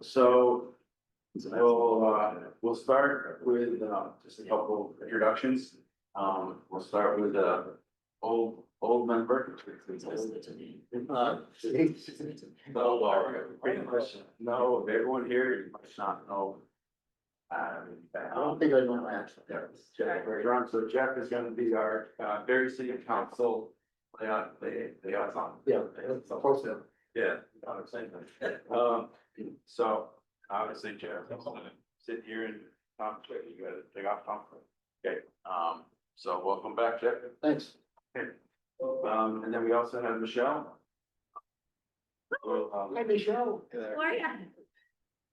So we'll start with just a couple introductions. We'll start with old member. No, everyone here, you must not know. I don't think I know that. Jeff, so Jeff is gonna be our Barre City Council. They are on. Yeah. Yeah, I'm saying that. So obviously Jeff, I'm gonna sit here and talk to you. You gotta take off talk. Okay, so welcome back, Jeff. Thanks. Okay. And then we also have Michelle. Hi, Michelle.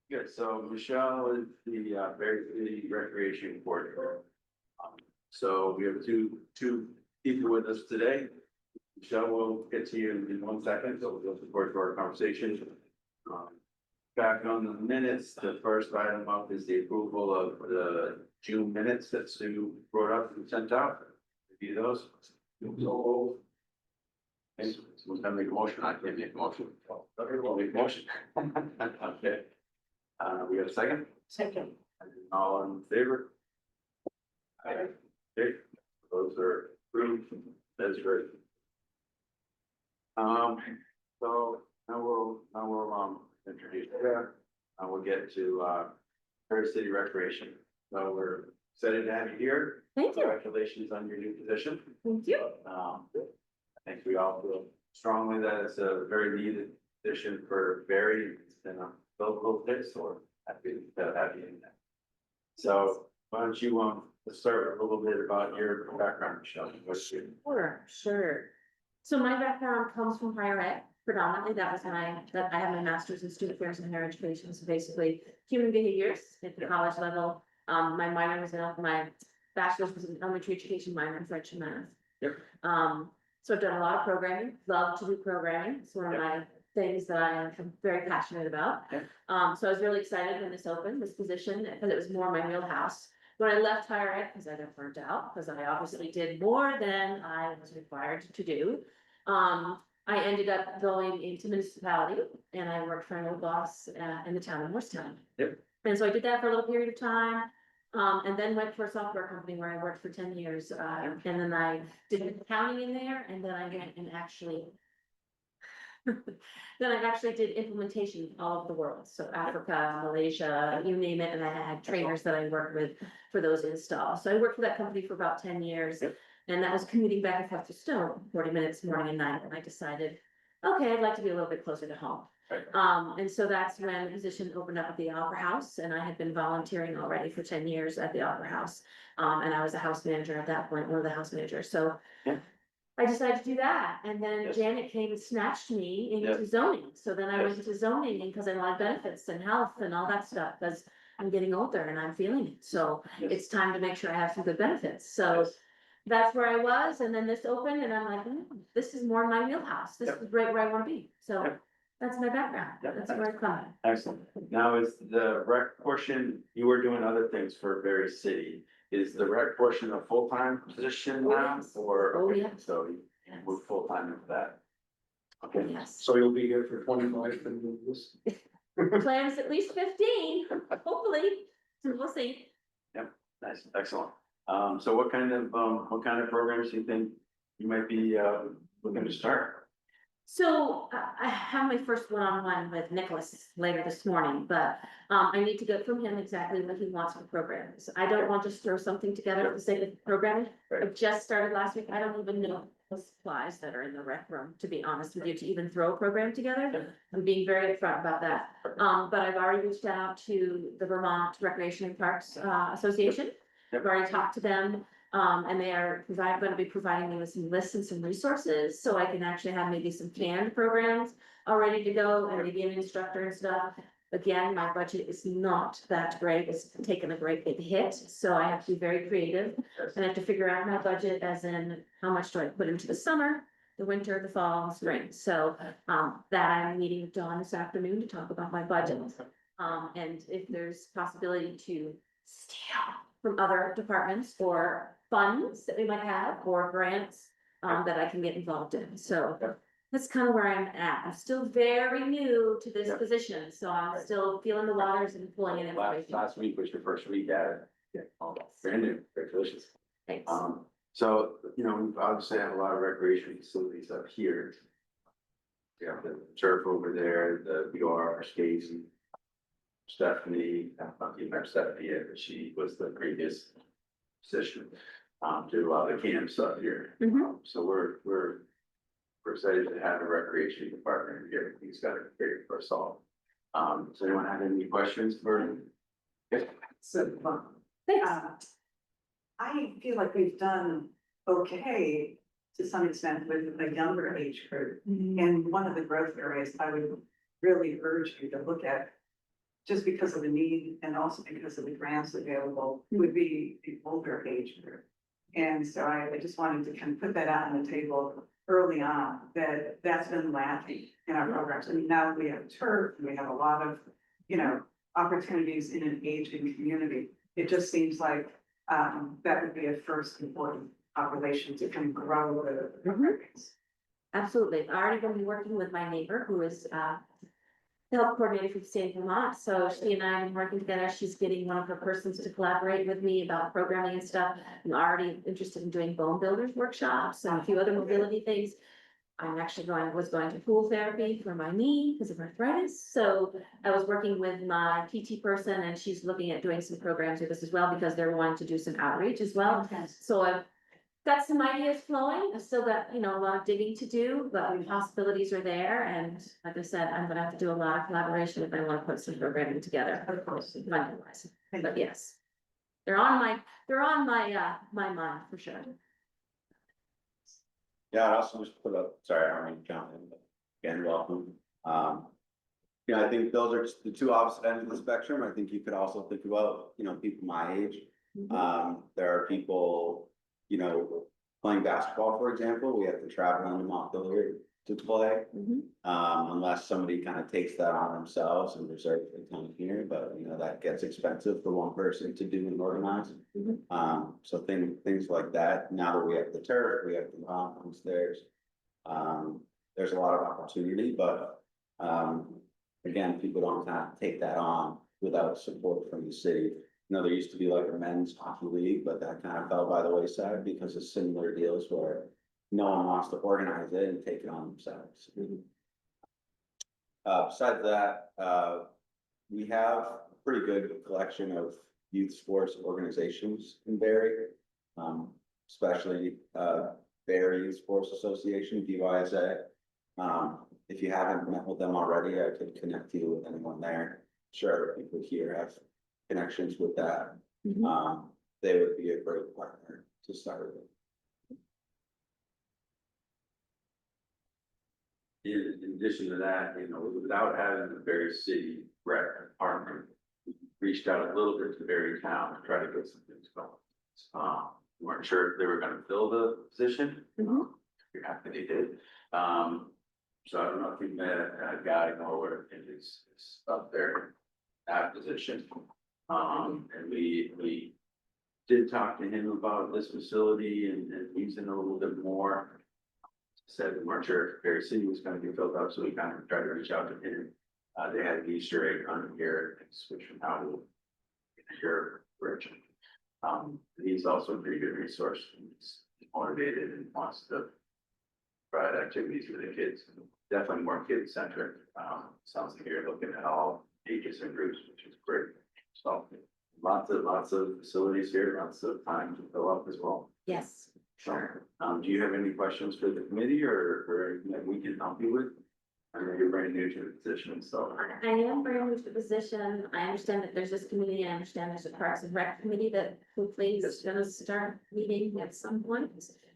Good, so Michelle is the Barre City Recreation Coordinator. So we have two people with us today. Michelle will get to you in 1 second, so we'll go forward to our conversation. Back on the minutes, the first item up is the approval of the June minutes that Sue brought up and sent out. Review those. So, and someone's gonna make a motion, I can't make a motion. Everyone make a motion. Okay. We got a second? Second. All in favor? Aye. Okay, those are approved, that's great. So now we'll introduce her. And we'll get to Barre City Recreation. So we're excited to have you here. Thank you. Congratulations on your new position. Thank you. I think we all feel strongly that it's a very needed addition for Barre. It's been a local fix, so happy to have you in that. So why don't you let's start with a little bit about your background, Michelle. What's your Sure. So my background comes from higher ed, predominantly. That I have my master's in student affairs and higher education. So basically human behaviors at the college level. My minor was my bachelor's was in elementary education, minor in French and math. Yep. So I've done a lot of programming, love to do programming. It's one of my things that I am very passionate about. Yep. So I was really excited when this opened, this position, because it was more my wheelhouse. When I left higher ed, because I got burnt out, because I obviously did more than I was required to do. I ended up going into municipality and I worked for an old boss in the town of Morristown. Yep. And so I did that for a little period of time. And then went for a software company where I worked for 10 years. And then I did accounting in there, and then I went and actually then I actually did implementation all over the world. So Africa, Malaysia, you name it. And I had trainers that I worked with for those installs. So I worked for that company for about 10 years. Yep. And that was commuting back and forth to Stone, 40 minutes morning and night. And I decided, okay, I'd like to be a little bit closer to home. Right. And so that's when the position opened up at the Opera House, and I had been volunteering already for 10 years at the Opera House. And I was a house manager at that point, one of the house managers. So Yeah. I decided to do that. And then Yes. Janet came and snatched me into Yeah. zoning. So then I Yes. went into zoning because I wanted benefits and health and all that stuff, because I'm getting older and I'm feeling it. So Yes. it's time to make sure I have some good benefits. So Yes. that's where I was, and then this opened, and I'm like, this is more my wheelhouse, this Yep. is right where I wanna be, so. Yep. That's my background, Yep. that's where I come. Excellent. Now is the rec portion, you were doing other things for Barre City. Is the rec portion a full-time position Oh, now yes. or? Oh, okay, yes. So you move full-time into that. Okay. Yes, So you'll be here for 25 minutes. plans at least 15, hopefully, so we'll see. Nice, excellent. So what kind of programs do you think you might be looking to start? So I have my first one-on-one with Nicholas later this morning, but I need to get from him exactly what he wants for programs. I don't want to just throw something together for the sake of programming. I Right. just started last week. I don't even know the supplies that are in the rec room, to be honest with you, to even throw a program together. I'm being very upfront about that. But I've already reached out to the Vermont Recreation and Parks Association. Yep. I've already talked to them. And they are going to be providing me with some lists and some resources, so I can actually have maybe some canned programs all ready to go, and maybe an instructor and stuff. Again, my budget is not that great, it's taken a great big hit, so I have to be very creative. And I have to figure out my budget, as in, how much do I put into the summer, the winter, the fall, spring, so, that I'm meeting with Dawn this afternoon to talk about my budget. And if there's possibility to steal from other departments or funds that we might have, or grants, that I can get involved in, so that's kind of where I'm at. I'm still very new to this Yeah. position, so I'm Right. still feeling the waters and pulling in information. Last week was your first week at it. Yeah. Yes. Brand new, congratulations. Thanks. So, we obviously have a lot of recreation facilities up here. We have the turf over there, the VR skates and Stephanie, I don't know if you met Stephanie yet, but she was the previous position. Do a lot of the camps up here. Mhm. So we're excited to have a recreation department here. He's got it great for us all. Does anyone have any questions for? Yes. So, Thanks. I feel like we've done okay to some extent with a younger age group. And one of the growth areas I would really urge you to look at, just because of the need and also because of the grants available, would be the older age group. And so I just wanted to kind of put that out on the table early on, that that's been lacking in our programs. I mean, now we have turf, we have a lot of, opportunities in an aging community. It just seems like, that would be a first important population to kind of grow the programs. Absolutely. I already been working with my neighbor who is, the health coordinator for the state of Vermont. So she and I have been working together. She's getting one of her persons to collaborate with me about programming and stuff. I'm already interested in doing bone builders workshops and a few other mobility things. I'm actually was going to pool therapy for my knee because of arthritis. So I was working with my PT person and she's looking at doing some programs with us as well because they're wanting to do some outreach as well. So I've got some ideas flowing. I've still got, a lot of digging to do, but the possibilities are there. And like I said, I'm gonna have to do a lot of collaboration if I want to put some programming together. Of course. Funding-wise. But yes, they're on my my mind for sure. Yeah, I'd also just put up, sorry, I don't mean to jump in, but again, welcome. I think those are just the two opposite ends of the spectrum. I think you could also think about, people my age. There are people, playing basketball, for example, we have to travel into Montpelier to play. Unless somebody kind of takes that on themselves and reserves the time here, but that gets expensive for one person to do and organize. So things like that. Now that we have the turf, we have the conference, there's a lot of opportunity, but again, people don't kind of take that on without support from the city. There used to be like a men's hockey league, but that kind of fell by the wayside because of similar deals where no one wants to organize it and take it on themselves. Besides that, we have a pretty good collection of youth sports organizations in Barre, especially Barre Youth Sports Association, BYSA. If you haven't met with them already, I could connect you with anyone there. Sure, people here have connections with that. They would be a great partner to start with. In addition to that, without having the Barre City rep department, we reached out a little bit to Barre Town to try to get some things going. We weren't sure if they were gonna fill the position. We're happy they did. So I don't know if you met a guy or is up there, that position. And we did talk to him about this facility and using a little bit more. Said we weren't sure if Barre City was gonna be filled up, so we kind of tried to reach out to him. They had an Easter egg on here and switch from how to your bridge. He's also a pretty good resource. He's motivated and wants to provide activities for the kids. Definitely more kid centric. Sounds like you're looking at all ages and groups, which is great. So lots of facilities here, lots of time to fill up as well. Yes, sure. Do you have any questions for the committee or anything that we can help you with? I know you're brand new to the position, so. I am brand new to the position. I understand that there's this committee. I understand there's a Parks and Rec committee that hopefully is gonna start meeting at some point.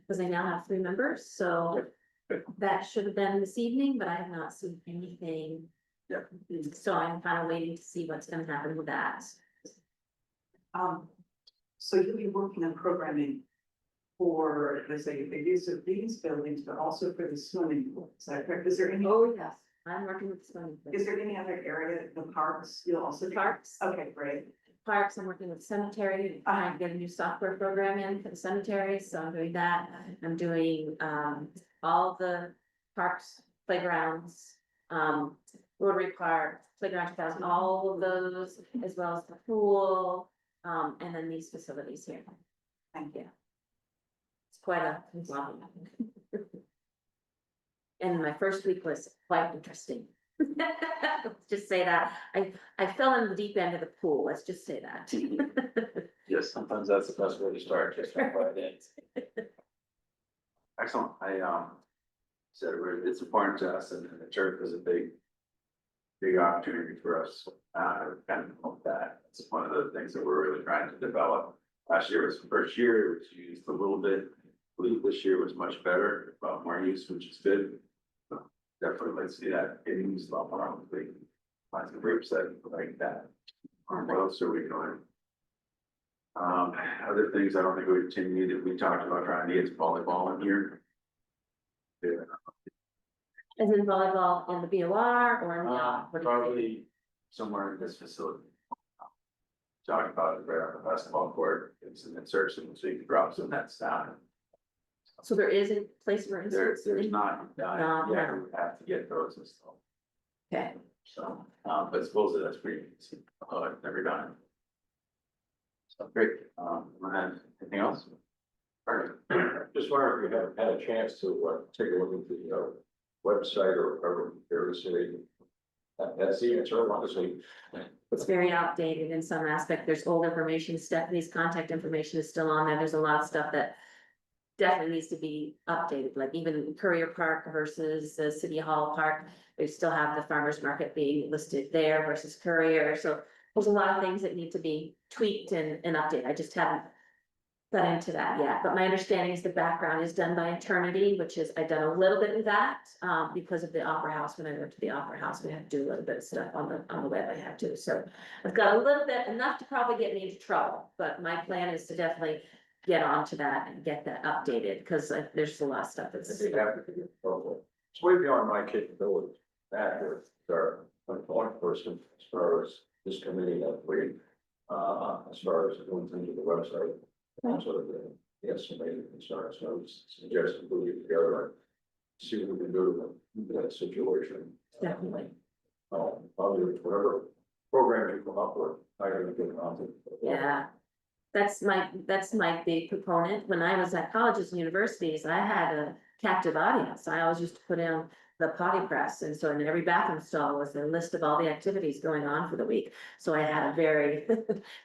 Because I now have 3 members, so that should have been this evening, but I have not seen anything. Yep. So I'm kind of waiting to see what's gonna happen with that. So you'll be working on programming for, let's say, the use of these buildings, but also for the swimming pool. Is that correct? Is there any, Oh, yes, I'm working with swimming. is there any other area, the parks, you'll also? Parks? Okay, great. Parks, I'm working with cemetery, trying to get a new software program in for the cemetery, so I'm doing that. I'm doing all the parks playgrounds, Rotary Park, Playground 2000, all of those, as well as the pool, and then these facilities here. Thank you. It's quite a conglomerate. And my first week was quite interesting. Let's just say that. I fell in the deep end of the pool, let's just say that. Yes, sometimes that's the best way to start, just jump right in. Excellent, said it's important to us, and the church is a big opportunity for us, kind of hope that. It's one of the things that we're really trying to develop. Last year was the first year, it was used a little bit. I believe this year was much better, about more use, which is good. Definitely, let's see that getting used a lot more, probably. Find some groups that like that. What else are we doing? Other things, I don't think we continue that we talked about trying to get volleyball in here. Yeah. As in volleyball in the BOR or in the, what do you think? Probably somewhere in this facility. Talking about it right on the basketball court, it's an insertion, so you can drop some nets down. So there is a place where it's. There's not, yeah, we No. have to get those installed, Okay, so, but supposedly that's pretty easy, I've never done it. So, great, and anything else? Perfect. Just wonder if you have had a chance to take a look at the website or various that's the answer, honestly. it's very outdated in some aspect, there's old information, Stephanie's contact information is still on there, there's a lot of stuff that definitely needs to be updated, like even Courier Park versus the City Hall Park. They still have the farmer's market being listed there versus Courier, so there's a lot of things that need to be tweaked and updated. I just haven't got into that yet, but my understanding is the background is done by Eternity, which is, I've done a little bit of that, because of the Opera House. When I went to the Opera House, we had to do a little bit of stuff on the web, I have to, so I've got a little bit, enough to probably get me into trouble, but my plan is to definitely get onto that and get that updated, because there's a lot of stuff that's. They have to be appropriate. It's way beyond my capabilities. That is, our point person, as far as this committee that we, as far as going into the website. Sort of the estimated concern, so I was suggesting put it together and see what we can do in that situation. Definitely. Probably whatever program you come up with, I gotta get on to. Yeah, that's my big proponent. When I was at colleges and universities, I had a captive audience. I always used to put in the potty press, and so in every bathroom stall was a list of all the activities going on for the week. So I had a very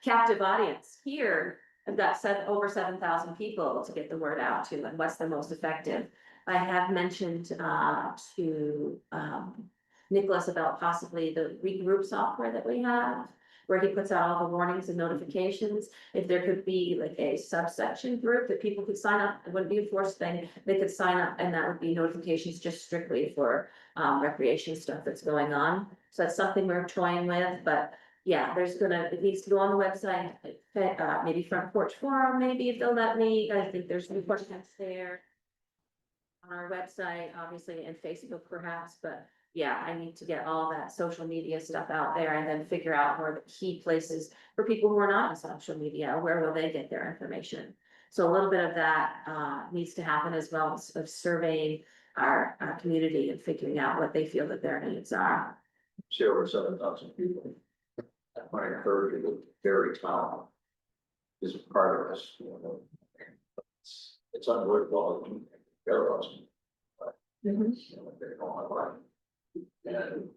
captive audience. Here, I've got over 7,000 people to get the word out to, and what's the most effective. I have mentioned to Nicholas about possibly the regroup software that we have, where he puts out all the warnings and notifications. If there could be like a subsection group that people could sign up, it wouldn't be a forced thing, they could sign up, and that would be notifications just strictly for recreation stuff that's going on. So that's something we're toying with, but yeah, it needs to go on the website, maybe Front Porch Forum, maybe if they'll let me, I think there's report text there. On our website, obviously, and Facebook perhaps, but yeah, I need to get all that social media stuff out there and then figure out where the key places for people who are not on social media, where will they get their information? So a little bit of that needs to happen, as well as of surveying our community and figuring out what they feel that their needs are. See over 7,000 people. I encourage you to very town is a part of us, you know. It's unworkable. They're awesome. Mhm. You know, they don't have life. And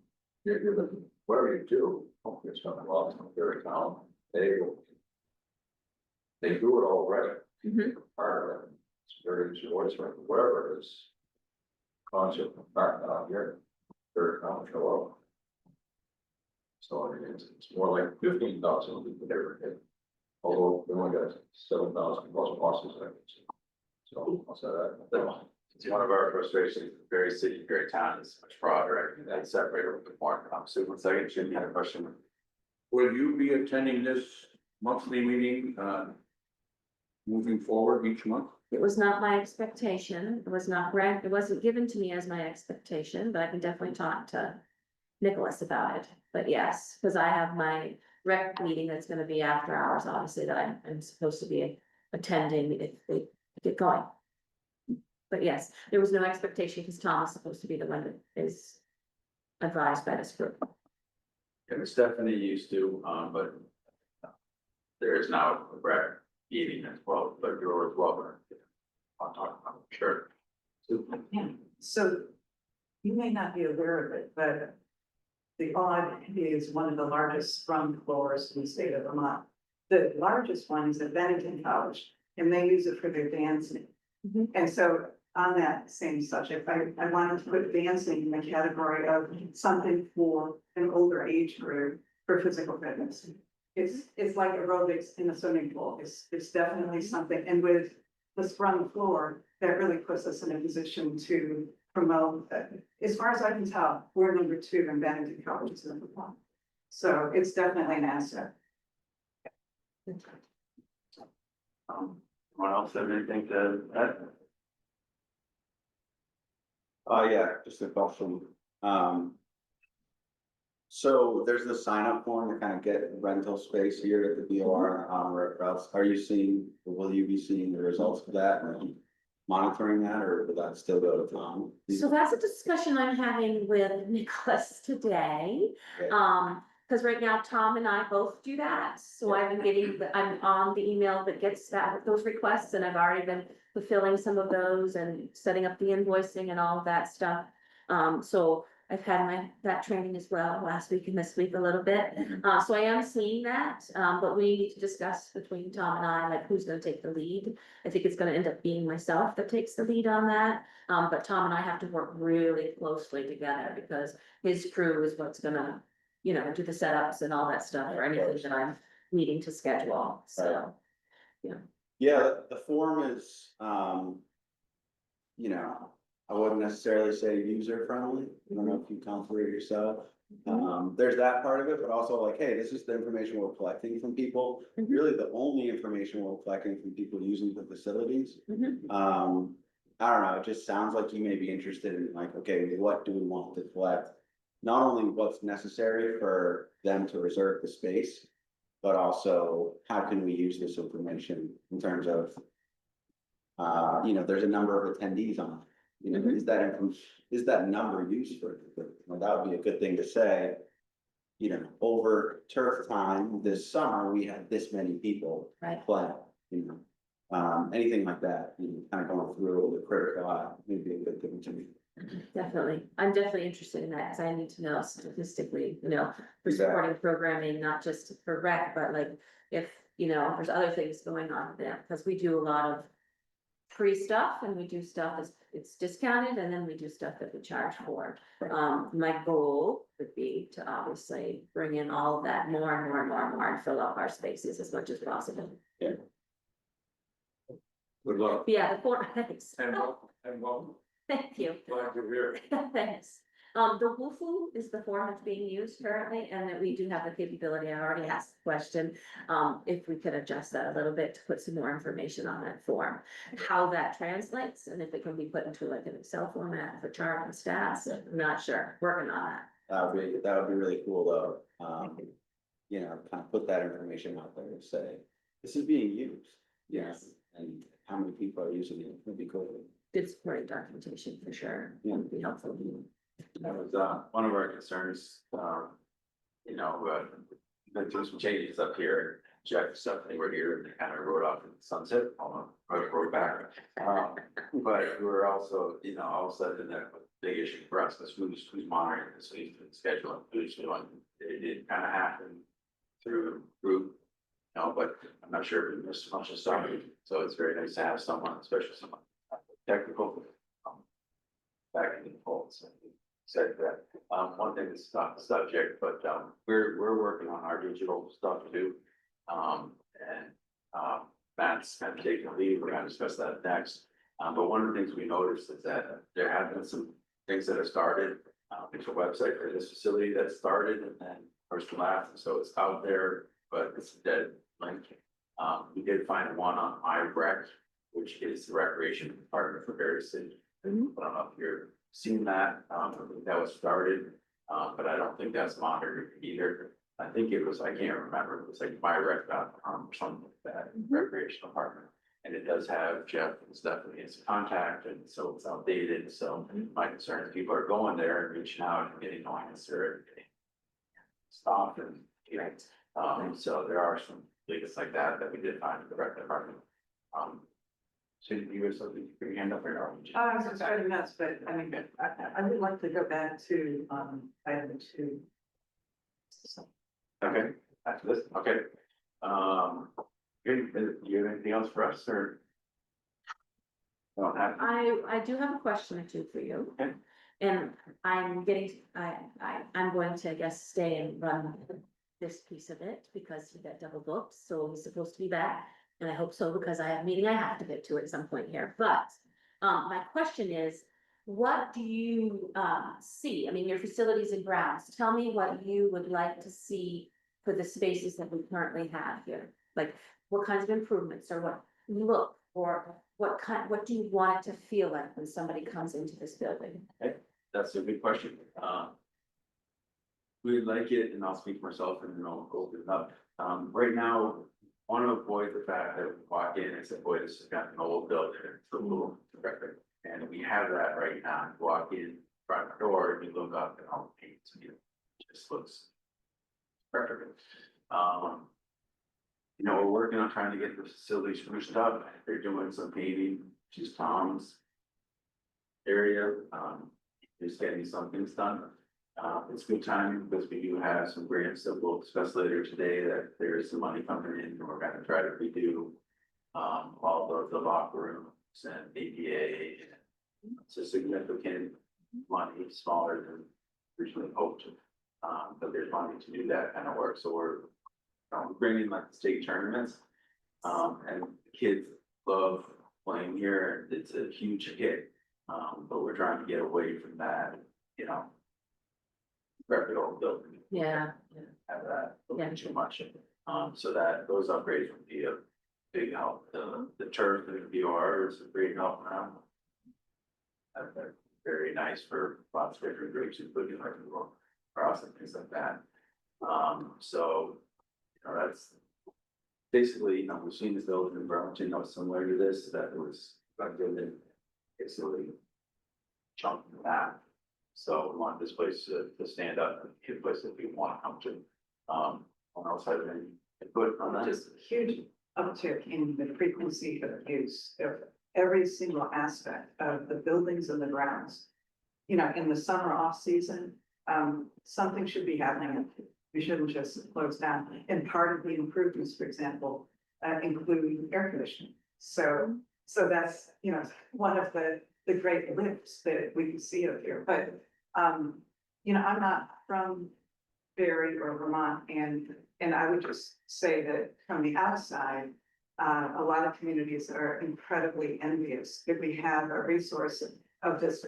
you're whatever you do, hopefully it's not lost in very town. They do it already. Mhm. Part of it. It's very easy, whatever it is. Concept of back out here, very town show up. So I mean, it's more like 15,000 people every day. Although we only got 7,000 plus buses. I think. So I'll say that. It's one of our frustrations, very city, very town is much broader, and that's separated with the form. So 1 second, Jim, you had a question. Will you be attending this monthly meeting, moving forward each month? It was not my expectation, it was not it wasn't given to me as my expectation, but I can definitely talk to Nicholas about it. But yes, because I have my rec meeting that's gonna be after hours, obviously, that I'm supposed to be attending if they get going. But yes, there was no expectation because Tom is supposed to be the one that is advised by this group. And Stephanie used to, but there is now a Brad meeting as well, but you're as well. I'll talk about it, sure. Yeah, so you may not be aware of it, but the Odd is one of the largest sprung floors in the state of Vermont. The largest one is at Bennington College, and they use it for their dancing. Mhm. And so on that same subject, I wanted to put dancing in the category of something for an older age group for physical fitness. It's like aerobics in a swimming pool. It's definitely something, and with the sprung floor, that really puts us in a position to promote. As far as I can tell, we're number 2 in Bennington College is number 1. So it's definitely an asset. Anyone else have anything to add? Yeah, just a question. So there's the sign up form to kind of get rental space here at the BOR on routes. Are you seeing, or will you be seeing the results of that and monitoring that, or will that still go to Tom? So that's a discussion I'm having with Nicholas today. Yeah. Because right now Tom and I both do that, so I've been getting, I'm on the email that gets those requests, and I've already been fulfilling some of those and setting up the invoicing and all of that stuff. So I've had that training as well last week and this week a little bit. So I am seeing that, but we need to discuss between Tom and I, like, who's gonna take the lead. I think it's gonna end up being myself that takes the lead on that. But Tom and I have to work really closely together because his crew is what's gonna, do the setups and all that stuff or anything that I'm needing to schedule, so. Yeah, the form is, I wouldn't necessarily say user friendly. I don't know if you come through it yourself. There's that part of it, but also like, hey, this is the information we're collecting from people. Mhm. Really, the only information we're collecting from people using the facilities. Mhm. I don't know, it just sounds like you may be interested in like, okay, what do we want to collect? Not only what's necessary for them to reserve the space, but also how can we use this information in terms of, there's a number of attendees on, Mhm. is that number used for, that would be a good thing to say. Over turf time this summer, we had this many people Right. play, anything like that, kind of going through the critical eye, maybe a good thing to me. Definitely, I'm definitely interested in that, because I need to know statistically, for Exactly. supporting programming, not just for rec, but like, if, there's other things going on there, because we do a lot of free stuff, and we do stuff that's, it's discounted, and then we do stuff that we charge for. My goal would be to obviously bring in all of that more and more and more and more, and fill up our spaces as much as possible. Good luck. Yeah, the four, thanks, And welcome. thank you. Glad you're here. Thanks. The WUFU is the form that's being used currently, and that we do have the capability, I already asked the question, if we could adjust that a little bit to put some more information on that form. How that translates, and if it can be put into like an Excel format for chart and stats, I'm not sure, working on that. That would be really cool though, kind of put that information out there and say, this is being used. Yes. And how many people are using it, would be cool. Good supporting documentation for sure, Yeah. would be helpful. That was, one of our concerns, been through some changes up here. Jeff, Stephanie were here, and they kind of rode off in the sunset, rode back. But we were also, all of a sudden, that was a big issue for us, because who's monitoring this, who's scheduling, who's doing, it did kind of happen through group. But I'm not sure if we missed a bunch of stuff, so it's very nice to have someone, especially someone technical. Back in the fold, so he said that, one thing is not the subject, but, we're working on our digital stuff too. Matt's kind of taking the lead, we're gonna discuss that next. But one of the things we noticed is that there have been some things that have started, it's a website for this facility that started and then first to last, so it's out there, but it's a dead link. We did find one on iRec, which is the recreation department for various cities. I don't know if you're seeing that, that was started, but I don't think that's monitored either. I think it was, I can't remember, it was like myrec.com or something like that, recreational department. And it does have Jeff and Stephanie as contact, and so it's outdated, so my concern is people are going there and reaching out and getting no answer and getting stuff and, you know, so there are some leaks like that that we did find in the rec department. So you have something, you put your hand up there, or? I was just writing notes, but I mean, I would like to go back to, item two. Okay, after this, okay. Good, do you have anything else for us, or? Don't have, I do have a question or two for you. Okay. And I'm I'm going to, I guess, stay and run this piece of it because we got double booked, so he's supposed to be back. And I hope so, because I have a meeting I have to get to at some point here, but, my question is, what do you, see? I mean, your facilities and grounds, tell me what you would like to see for the spaces that we currently have here. Like, what kinds of improvements, or what look, or what do you want it to feel like when somebody comes into this building? that's a good question. We like it, and I'll speak for myself and then I'll open it up. Right now, I want to avoid the fact that we walk in and say, boy, this has got an old building, it's a little decrepit. And we have that right now. You walk in front door, and you look up and all the paint's, you know, just looks perfect. You know, we're working on trying to get the facilities finished up. They're doing some painting, just Tom's area, just getting some things done. It's good timing because we do have some grants that we'll discuss later today, that there is some money coming in, and we're gonna try to redo all of the locker rooms and ADA. It's a significant money, smaller than originally hoped. But there's money to do that kind of work, so we're bringing like the state tournaments. And kids love playing here, it's a huge hit. But we're trying to get away from that, you know. Reputable building. Yeah. Have that, Yeah. too much. So that those upgrades would be a big help. The turf and the VR is a great help now. They're very nice for lots of different groups, including like people cross and things like that. So, you know, that's basically, you know, we've seen this building in Burlington, that was similar to this, that was like building basically chunk of that. So we want this place to stand up, and be a place that people want to come to. What else have any input on that? Just huge uptick in the frequency of use of every single aspect of the buildings and the grounds. You know, in the summer off season, something should be happening. We shouldn't just close down. And part of the improvements, for example, include air conditioning. So that's, you know, one of the great lifts that we can see up here, but, you know, I'm not from Barre or Vermont, and I would just say that from the outside, a lot of communities are incredibly envious if we have a resource of this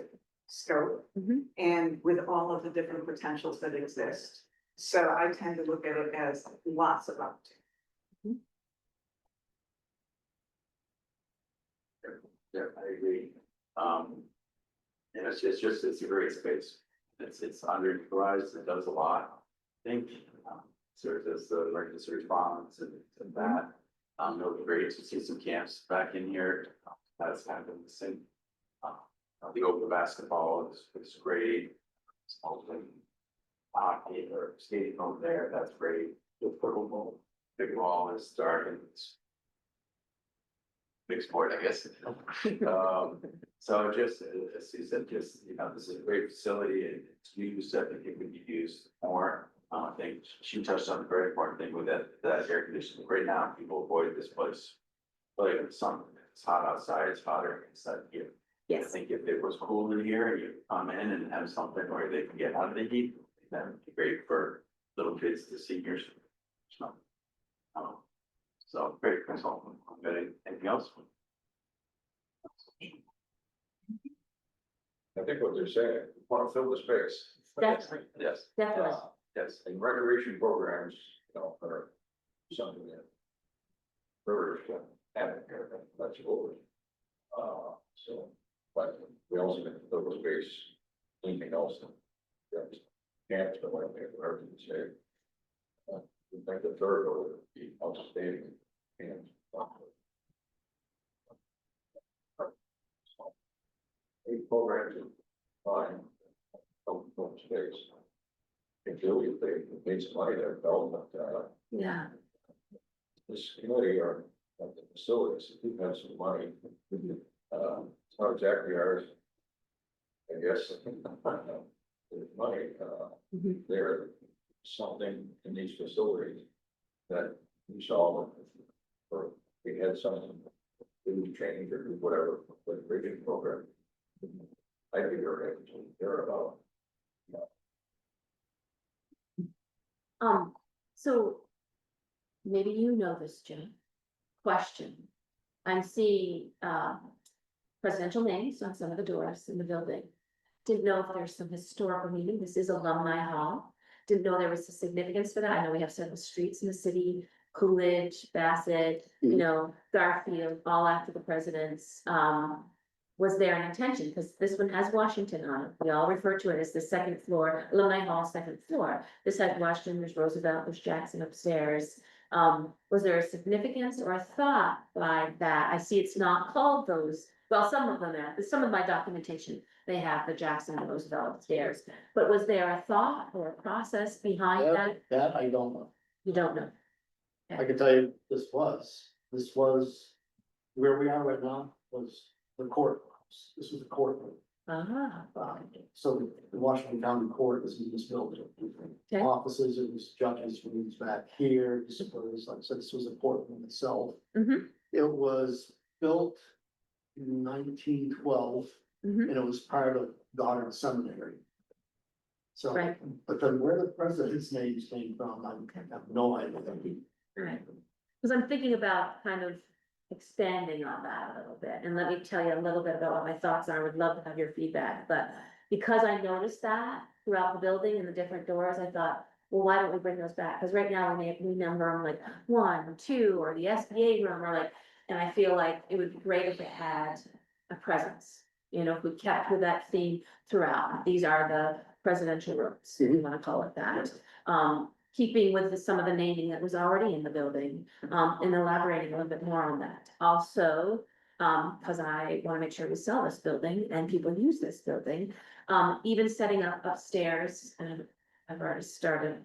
scope Mhm. and with all of the different potentials that exist. So I tend to look at it as lots of opportunity. Yeah, I agree. And it's a great space. It's underutilized, it does a lot, I think. Serves as the emergency response and that. It'll be great to see some camps back in here. That's kind of missing. The open basketball is great. It's also hockey or skating over there, that's great. The pickleball, big ball is dark and it's big sport, I guess. So just, as you said, just, you know, this is a great facility and it's used, I think it could be used more. I think she touched on a very important thing with that air conditioning. Right now, people avoid this place. Like it's hot outside, it's hotter inside here. I Yes. think if it was cool in here and you come in and have something where they can get out of the heat, that would be great for little kids to seniors. So great consultant. Anything else? I think what they're saying, want to fill the space. Definitely, Yes, definitely. yes. And recreation programs, you know, are something that. Rivers can have here, that's over. So, but we also need to fill the space, anything else. Camps, but whatever you say. I think the third would be outstanding. And. a program to find open space. If they made some money there, development, Yeah. this committee or the facilities, if you have some money. It's not exactly ours. I guess. There's money, Mhm. there, something in these facilities that we saw, or we had something, do training or do whatever, for the bridging program. I'd be very interested to hear about. So maybe you know this, Jim. Question. I'm seeing, presidential names on some of the doors in the building. Didn't know if there's some historical meaning. This is Alumni Hall. Didn't know there was a significance for that. I know we have several streets in the city, Coolidge, Bassett, you know, Garfield, all after the presidents. Was there an intention? Because this one has Washington on it. We all refer to it as the second floor, Alumni Hall, second floor. This has Washington, there's Roosevelt, there's Jackson upstairs. Was there a significance or a thought by that? I see it's not called those, well, some of them are, some of my documentation, they have the Jackson and Roosevelt upstairs. But was there a thought or a process behind that? That I don't know. You don't know. I can tell you this was where we are right now was the courthouse. This was the courtroom. Ah, So the Washington County Court is in this building. Okay. Offices, it was judges rooms back here. This was, like I said, this was a courtroom itself. Mhm. It was built in 1912 Mhm. and it was part of Goddard Seminary. So, Right. but then where the president's names came from, I have no idea. Right. Because I'm thinking about kind of expanding on that a little bit, and let me tell you a little bit about what my thoughts are. I would love to have your feedback, but because I noticed that throughout the building and the different doors, I thought, well, why don't we bring those back? Because right now we number them like 1, 2, or the SBA room, or like, and I feel like it would be great if it had a presence. You know, if we kept with that theme throughout. These are the presidential rooms, if you want to call it that. Keeping with some of the naming that was already in the building, and elaborating a little bit more on that. Also, because I want to make sure we sell this building and people use this building, even setting up upstairs, and I've already started,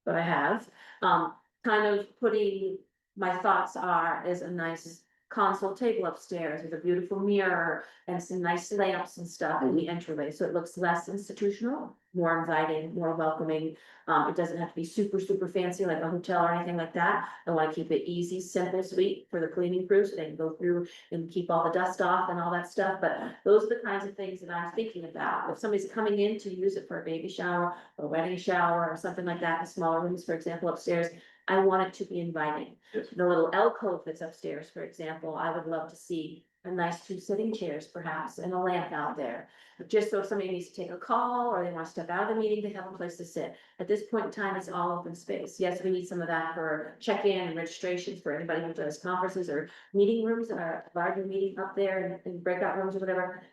but I have, kind of putting, my thoughts are, is a nice console table upstairs with a beautiful mirror and some nice lamps and stuff in the entryway, so it looks less institutional, more inviting, more welcoming. It doesn't have to be super, super fancy like a hotel or anything like that. I want to keep it easy, simple, sweet for the cleaning crew, so they can go through and keep all the dust off and all that stuff, but those are the kinds of things that I'm thinking about. If somebody's coming in to use it for a baby shower, or wedding shower, or something like that, the smaller rooms, for example, upstairs, I want it to be inviting. Yes. The little alcove that's upstairs, for example, I would love to see a nice 2 sitting chairs perhaps, and a lamp out there. Just so if somebody needs to take a call, or they want to step out of the meeting, they have a place to sit. At this point in time, it's all open space. Yes, we need some of that for check-in and registrations for anybody who does conferences or meeting rooms, or larger meeting up there in breakout rooms or whatever.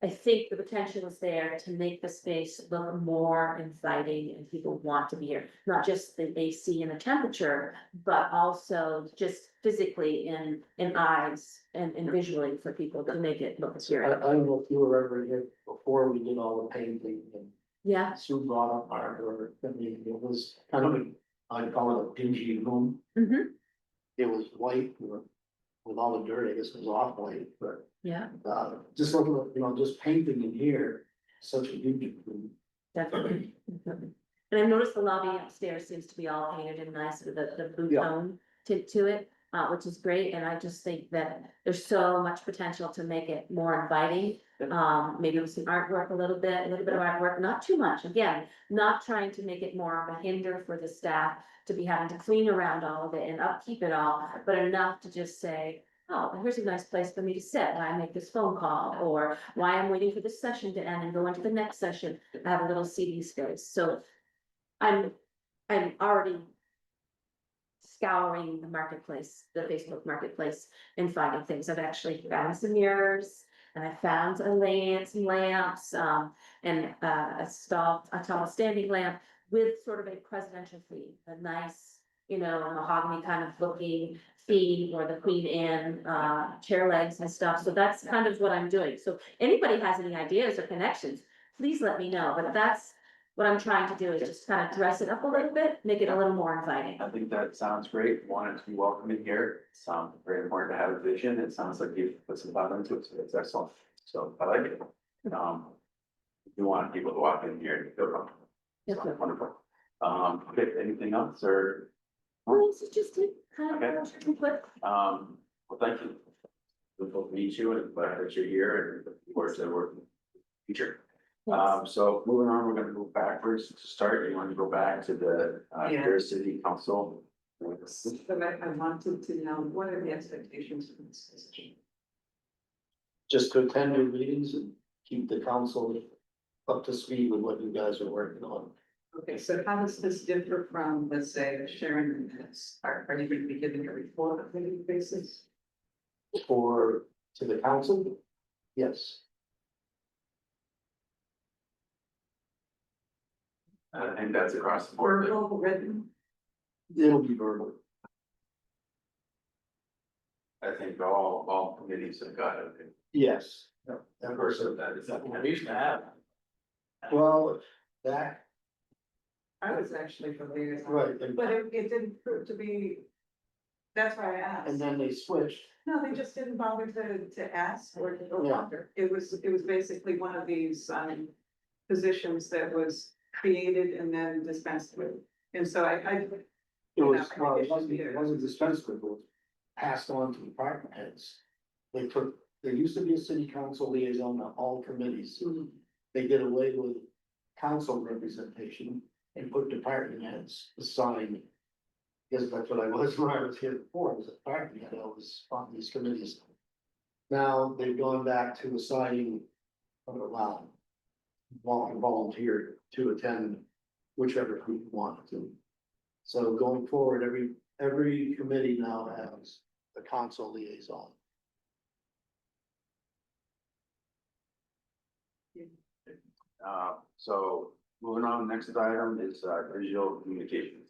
I think the potential is there to make the space look more inviting and people want to be here, not just the AC and the temperature, but also just physically in eyes and visually for people to make it look I serious. don't know if you were ever here before we did all the painting and Yeah. Sue brought up our, I mean, it was kind of I'd call it a dingy room. Mhm. It was white with all the dirt, I guess it was off white, but Yeah, just looking at, just painting in here, such a huge improvement. definitely. Definitely. And I've noticed the lobby upstairs seems to be all painted in nice with the blue Yeah. tone tint to it, which is great. And I just think that there's so much potential to make it more inviting. Maybe with some artwork, a little bit of artwork, not too much. Again, not trying to make it more of a hinder for the staff to be having to clean around all of it and upkeep it all, but enough to just say, oh, here's a nice place for me to sit while I make this phone call, or why I'm waiting for this session to end and go into the next session. I have a little seating space, so I'm already scouring the marketplace, the Facebook marketplace, and finding things. I've actually found some mirrors, and I found some lamps, and a tall standing lamp with sort of a presidential theme, a nice mahogany kind of looking theme, or the Queen Anne, chair legs and stuff, so that's kind of what I'm doing. So anybody has any ideas or connections, please let me know, but that's what I'm trying to do, is just kind of dress it up a little bit, make it a little more inviting. I think that sounds great. Wanted to be welcoming here. It sounds very important to have a vision. It sounds like you've put some thought into it, so it's excellent. So I like it. We want people to walk in here and feel comfortable. Yes, So sir. wonderful. Okay, anything else or, Well, this is just it, kind Okay. of, input. well, thank you. Look forward to meet you and glad that you're here and looking forward to working in the future. So moving on, we're gonna move backwards to start. You want to go back to the, Yeah. Barre City Council? So I wanted to know, what are the expectations for this position? Just to attend your meetings and keep the council up to speed with what you guys are working on. Okay, so how does this differ from, let's say, sharing minutes? Are you going to be giving a report on a daily basis? For, to the council? Yes. I think that's across the board. Verbal, written? It'll be verbal. I think all committees have got it. Yes. Of course, that is. We used to have. Well, that, I was actually for liaison. right, and, But it didn't prove to be, that's why I asked. and then they switched. No, they just didn't bother to ask or Yeah. wonder. It was basically one of these, positions that was created and then dispensed with. And so It was, Yeah, well, it it should wasn't, be it there. wasn't dispensed with, it was passed on to department heads. They took, there used to be a city council liaison on all committees. They did away with council representation and put department heads assigned. Because that's what I was when I was here before, was a department head, I was on these committees. Now they've gone back to assigning, volunteer to attend whichever group wanted to. So going forward, every committee now has a council liaison. So moving on, next item is visual communication.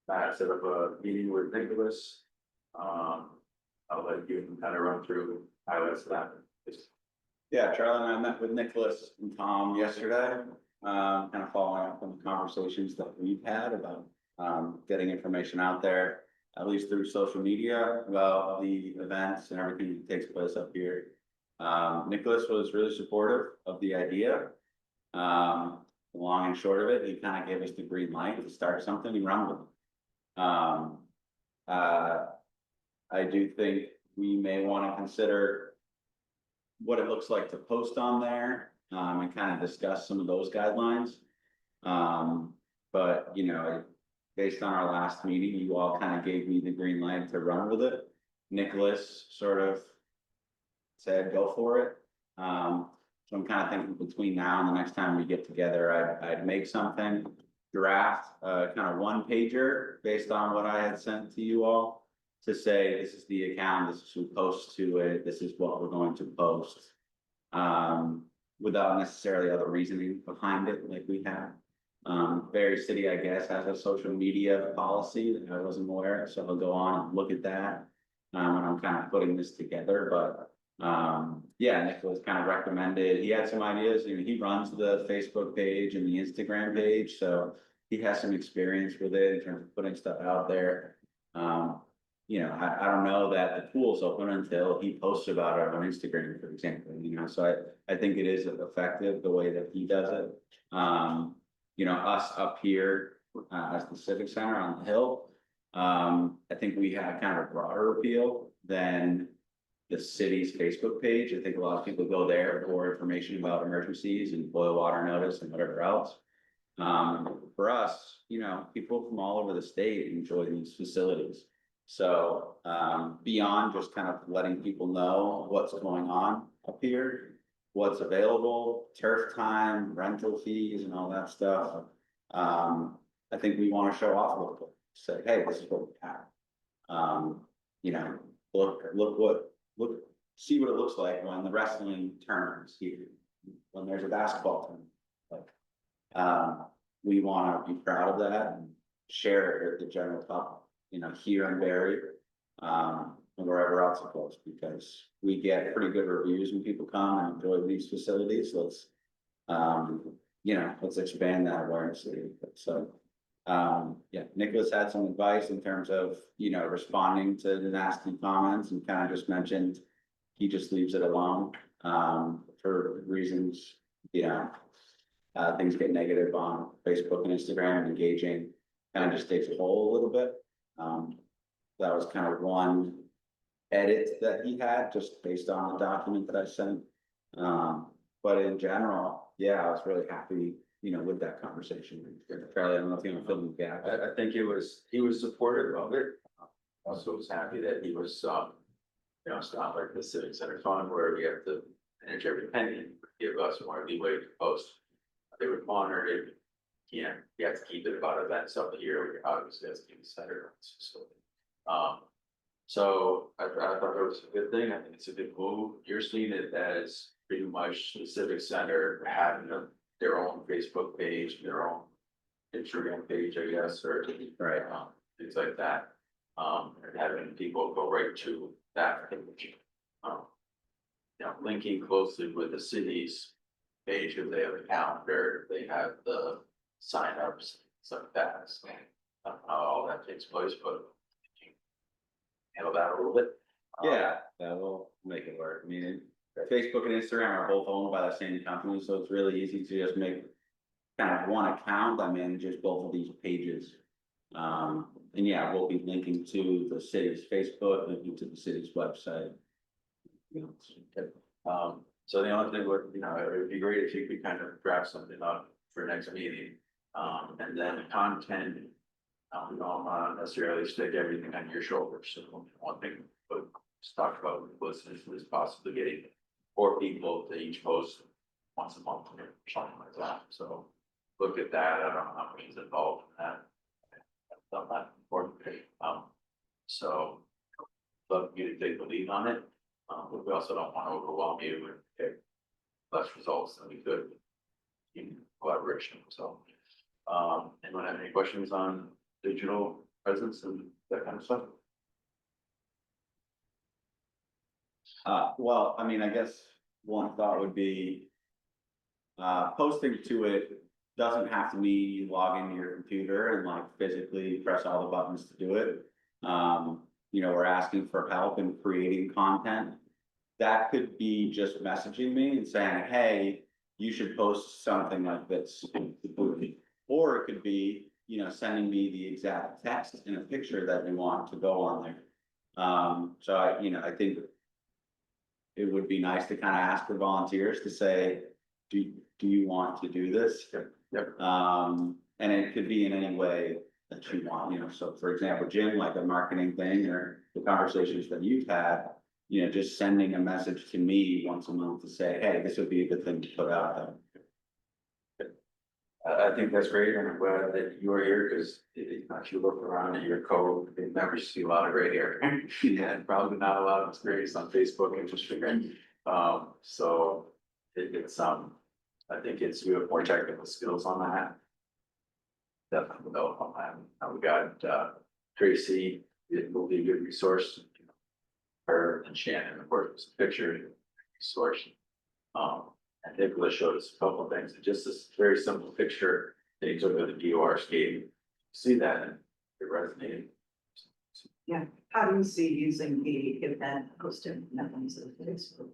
Matt set up a meeting with Nicholas. I'll let you kind of run through highlights of that. Yeah, Charlie and I met with Nicholas and Tom yesterday, kind of following up on the conversations that we've had about getting information out there, at least through social media, about the events and everything that takes place up here. Nicholas was really supportive of the idea. The long and short of it, he kind of gave us the green light to start something and run with it. I do think we may want to consider what it looks like to post on there, and kind of discuss some of those guidelines. But, based on our last meeting, you all kind of gave me the green light to run with it. Nicholas sort of said, go for it. So I'm kind of thinking between now and the next time we get together, I'd make something, draft, kind of one pager based on what I had sent to you all, to say, this is the account, this is who posts to it, this is what we're going to post. Without necessarily other reasoning behind it like we have. Barre City, I guess, has a social media policy that I wasn't aware of, so I'll go on and look at that. When I'm kind of putting this together, but yeah, Nicholas kind of recommended, he had some ideas, he runs the Facebook page and the Instagram page, so he has some experience with it in terms of putting stuff out there. I don't know that the pool's open until he posts about it on Instagram, for example, so I think it is effective the way that he does it. Us up here, as the Civic Center on the hill, I think we have kind of a broader appeal than the city's Facebook page. I think a lot of people go there for information about emergencies and boil water notice and whatever else. For us, people from all over the state enjoy these facilities. So, beyond just kind of letting people know what's going on up here, what's available, turf time, rental fees and all that stuff. I think we want to show off a little bit, say, hey, this is what we have. See what it looks like when the wrestling tournaments here, when there's a basketball tournament. We want to be proud of that and share it with the general public, here in Barre. And wherever else it goes, because we get pretty good reviews when people come and enjoy these facilities, let's. Let's expand that awareness a little bit, so. Yeah, Nicholas had some advice in terms of, responding to the nasty comments and kind of just mentioned. He just leaves it alone, for reasons, things get negative on Facebook and Instagram and engaging. Kind of just takes a hold a little bit. That was kind of one edit that he had, just based on the document that I sent. But in general, yeah, I was really happy, with that conversation. Charlie, I don't know if you want to fill in the gap. I think he was supportive of it. Also was happy that he was, it's not like the Civic Center Fund where we have to manage every penny, give us more leeway to post. They would monitor it. Yeah, you have to keep it about events up here, obviously, that's keep the center. So I thought it was a good thing. I think it's a good move. You're seeing it as pretty much the Civic Center having their own Facebook page, their own Instagram page, I guess, or Right. Things like that. And having people go right to that page. Linking closely with the city's page, if they have a calendar, they have the signups, stuff like that. So, how all that takes place, but handle that a little bit. Yeah, that will make it work. I mean, Facebook and Instagram are both owned by the same company, so it's really easy to just make kind of one account that manages both of these pages. And yeah, we'll be linking to the city's Facebook, linking to the city's website. So the only thing would, it would be great if you could kind of draft something up for next meeting. And then the content, we don't want to necessarily stick everything on your shoulders. So one thing, but just talk about listeners is possibly getting 4 people to each post once a month or something like that. So look at that. I don't know how much is involved in that. I've done that before. So love you to take the lead on it. But we also don't want to overwhelm you and get less results than we could in collaboration. So, anyone have any questions on digital presence and that kind of stuff? Well, I mean, I guess one thought would be, posting to it doesn't have to mean you log into your computer and like physically press all the buttons to do it. We're asking for help in creating content. That could be just messaging me and saying, hey, you should post something like this. Or it could be, sending me the exact text and a picture that we want to go on there. So I think it would be nice to kind of ask for volunteers to say, do you want to do this? Yep. And it could be in any way that you want, so for example, Jim, like a marketing thing or the conversations that you've had, just sending a message to me once a month to say, hey, this would be a good thing to put out there. I think that's great, and I'm glad that you are here, because if you look around at your code, you never see a lot of gray hair. And probably not a lot of experience on Facebook and Instagram. So it's I think we have more technical skills on that. Definitely develop on that. We got Tracy, it will be a good resource. Her and Shannon, of course, was a picture resource. And Nicholas showed us a couple of things, just this very simple picture that he took of the DOR scheme. See that and it resonated. Yeah, how do you see using the event posting methods of Facebook?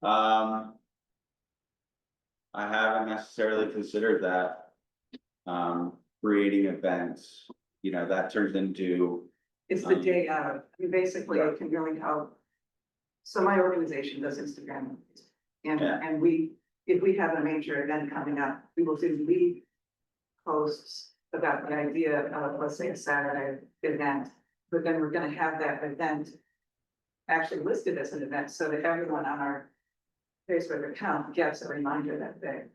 I haven't necessarily considered that. Creating events, that turns into. It's the day of, I mean, basically it can really help. So my organization does Instagram. And, Yeah. and if we have a major event coming up, we will do lead posts about the idea of, let's say, a Saturday event. But then we're gonna have that event actually listed as an event, so that everyone on our Facebook account gets a reminder that day.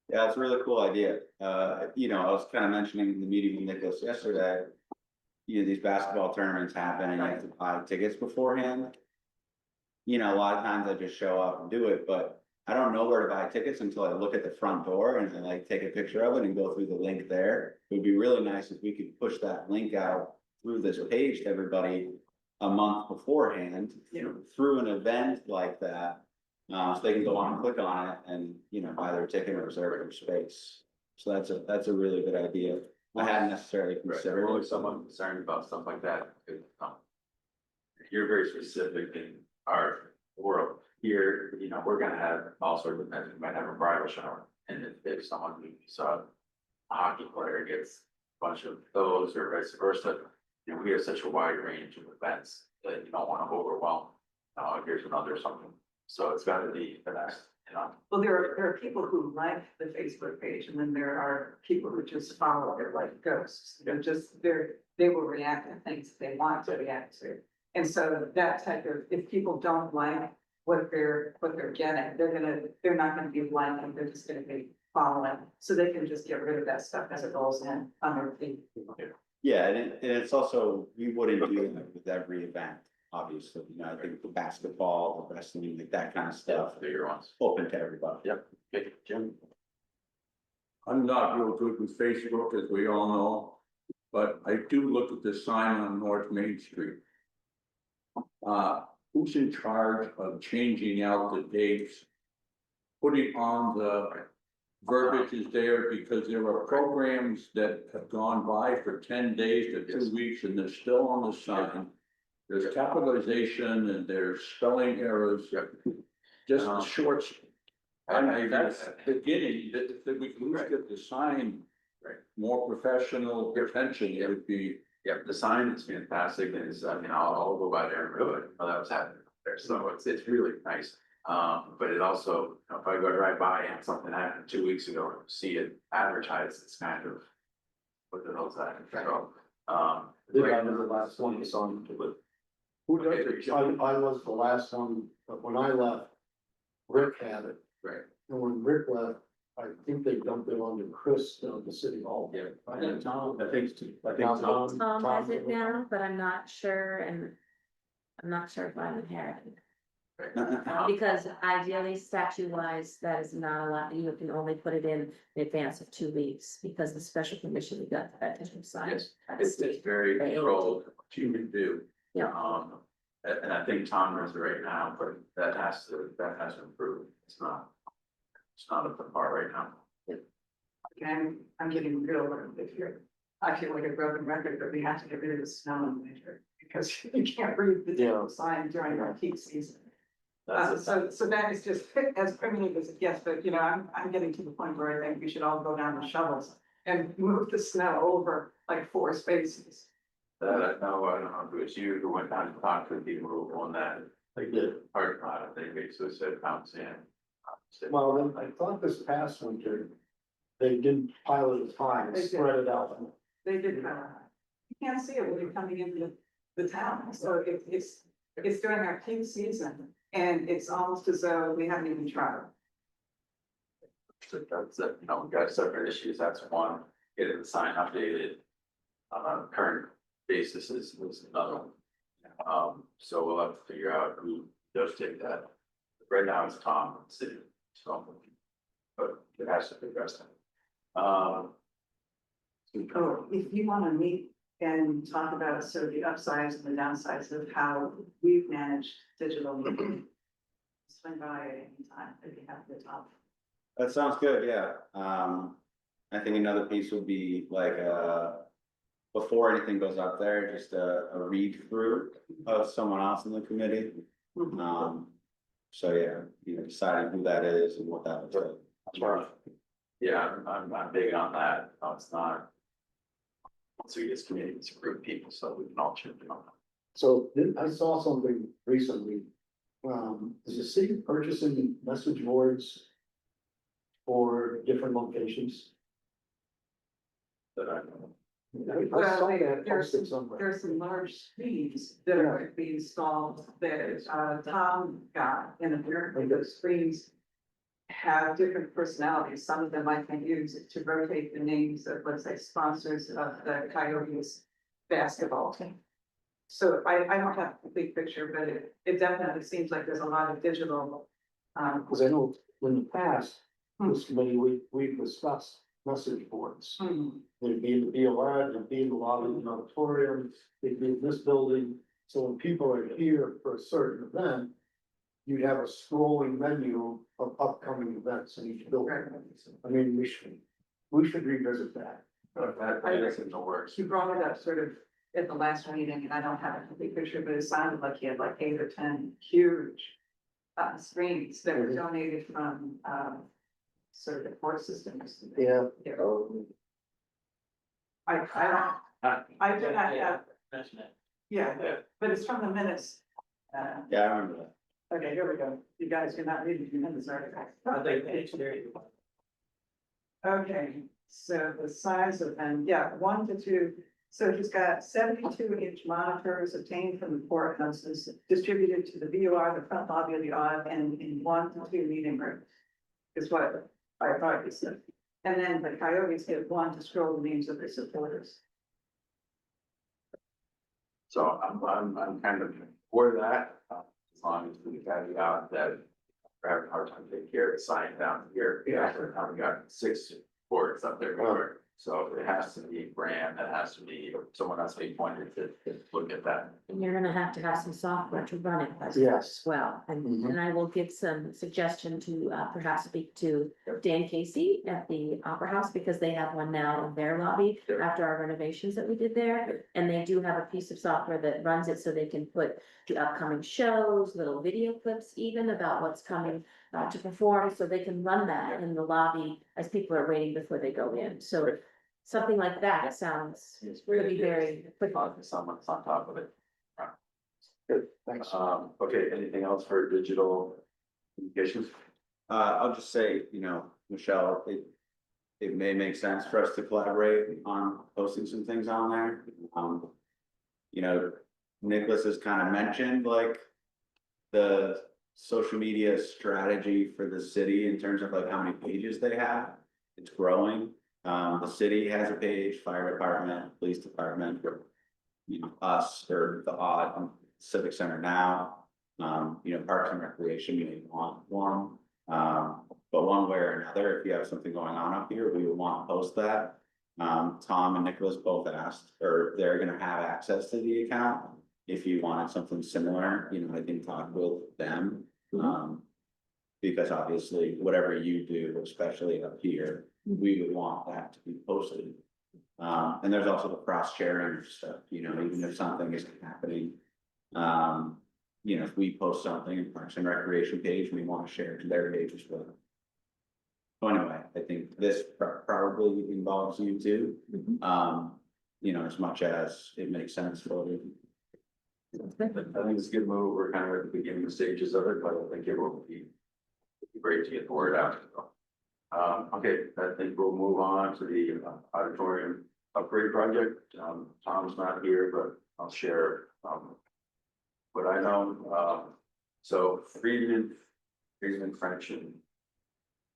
Yeah, it's a really cool idea. I was kind of mentioning in the meeting with Nicholas yesterday. These basketball tournaments happen and you have to buy tickets beforehand. A lot of times I just show up and do it, but I don't know where to buy tickets until I look at the front door and I like take a picture of it and go through the link there. It would be really nice if we could push that link out through this page to everybody a month beforehand, through an event like that. So they can go on and click on it and, buy their ticket or reserve their space. So that's a really good idea. I hadn't necessarily Right, considered we're it. always someone concerned about stuff like that. You're very specific in our world here, we're gonna have all sorts of events, we might have a bridal shower. And if someone who saw a hockey player gets a bunch of those or vice versa, we have such a wide range of events that you don't wanna overwhelm. Here's another something, so it's gotta be the next, Well, there are people who like the Facebook page, and then there are people who just follow it like ghosts. They will react to things they want to react to. And so that type of, if people don't like what they're getting, they're not gonna be liking, they're just gonna be following. So they can just get rid of that stuff as it rolls in on their feed. Yeah, and it's also, we wouldn't do that with every event, obviously, I think the basketball, the wrestling, like that kind of stuff, bigger ones. open to everybody. Yep, okay, Jim. I'm not real good with Facebook, as we all know, but I do look at the sign on North Main Street. Who's in charge of changing out the dates? Putting on the verbiage is there, because there are programs that have gone by for 10 days to 2 weeks and they're still on the sign. There's capitalization and there's spelling errors. Just the short. I agree That's with that. beginning, that we can get the sign. Right. More professional attention, it would be. Yep, the sign is fantastic, and it's, I'll go by there and really, that was happening there, so it's really nice. But it also, if I go drive by and something happened 2 weeks ago, see it advertised, it's kind of. What the hell's that, so, I was the last one to sign to it. Who does it? I was the last one, but when I left, Rick had it. Right. And when Rick left, I think they dumped it onto Chris down at the city hall. Yeah. I think Tom. I think Tom Has it now, but I'm not sure, and I'm not sure if I'm inheriting. Because ideally, statute wise, that is not allowed, you can only put it in advance of 2 weeks, because the special permission we got that different sign. Yes, it's very controlled, what you can do. Yeah. And I think Tom knows it right now, but that has to improve, it's not up to par right now. Again, I'm getting real little bit here. I feel like a broken record, but we have to get rid of the snow in winter, because you can't read the damn sign during our peak season. So that is just as primitive as it gets, but I'm getting to the point where I think we should all go down with shovels and move the snow over like 4 spaces. I don't know if it was you who went down to talk to the people on that. They did. Part, they basically said, pounds in. Well, then I thought this past winter, they didn't pile it as high, They they did. spread it out. They did, you can't see it when you're coming into the town, so it's during our peak season, and it's almost as though we haven't even tried. So that's, we got separate issues, that's one, getting the sign updated. Current basis is another one. So we'll have to figure out who does take that. Right now it's Tom, city, so. But it has to be addressed. Oh, if you wanna meet and talk about sort of the upsides and the downsides of how we've managed digital media, swing by at any time if you have the top. That sounds good, yeah. I think another piece would be like, before anything goes up there, just a read through of someone else in the committee. So yeah, deciding who that is and what that looks like. That's right. Yeah, I'm big on that, no, it's not. So we get committee, it's a group of people, so we can all chip in on that. So I saw something recently. Is the city purchasing message boards for different locations? That I know. I saw that posted somewhere. There's some large screens that are going to be installed that Tom got, and apparently those screens have different personalities. Some of them I can use to rotate the names of, let's say, sponsors of the Coyotes basketball team. So I don't have a complete picture, but it definitely seems like there's a lot of digital. Cause I know in the past, this committee, we've discussed message boards. Hmm. They'd be in the BOR, they'd be in the lobby of the auditorium, they'd be in this building. So when people are here for a certain event, you'd have a scrolling menu of upcoming events in each building. I mean, we should revisit that. That is in the works. You brought it up sort of at the last meeting, and I don't have a complete picture, but it sounded like you had like 8 or 10 huge screens that were donated from, sort of the court systems. Yeah. I do not have, yeah, Yeah. but it's from the minutes. Yeah, I remember that. Okay, here we go. You guys are not reading the minutes, are you? Okay, so the size of them, yeah, 1 to 2. So he's got 72-inch monitors obtained from the courthouses, distributed to the VOR, the front lobby of the odd, and in 1 to 2 meeting rooms. Is what I thought he said. And then the Coyotes get 1 to scroll the names of their supporters. So I'm kind of for that, as long as we caveat that we're having a hard time taking care of the sign down here. Yeah. We got 6 boards up there covered. So it has to be brand, it has to be, someone has to be pointed to look at that. And you're gonna have to have some software to run it as Yes. well. And, Mhm. and I will give some suggestion to, perhaps speak to Dan Casey at the Opera House, because they have one now in their lobby Yep. after our renovations that we did there. And they do have a piece of software that runs it so they can put the upcoming shows, little video clips even about what's coming to perform, so they can run that in the lobby as people are waiting before they go in. So something like that sounds, could be very quick. Someone's on top of it. Good, thanks. Okay, anything else for digital communications? I'll just say, Michelle, it may make sense for us to collaborate on posting some things on there. Nicholas has kind of mentioned like the social media strategy for the city in terms of like how many pages they have. It's growing. The city has a page, fire department, police department, us or the odd civic center now. Parks and recreation, you may want one. But one way or another, if you have something going on up here, we would want to post that. Tom and Nicholas both asked, or they're gonna have access to the account. If you wanted something similar, I think talk with them. Because obviously, whatever you do, especially up here, we would want that to be posted. And there's also the cross sharing stuff, even if something isn't happening. If we post something in Parks and Recreation page, we want to share it to their page as well. So anyway, I think this probably involves you too. As much as it makes sense for you. I think it's a good move. We're kind of at the beginning stages of it, but I think it will be great to get the word out. Okay, I think we'll move on to the auditorium upgrade project. Tom's not here, but I'll share what I know. So Friedman French and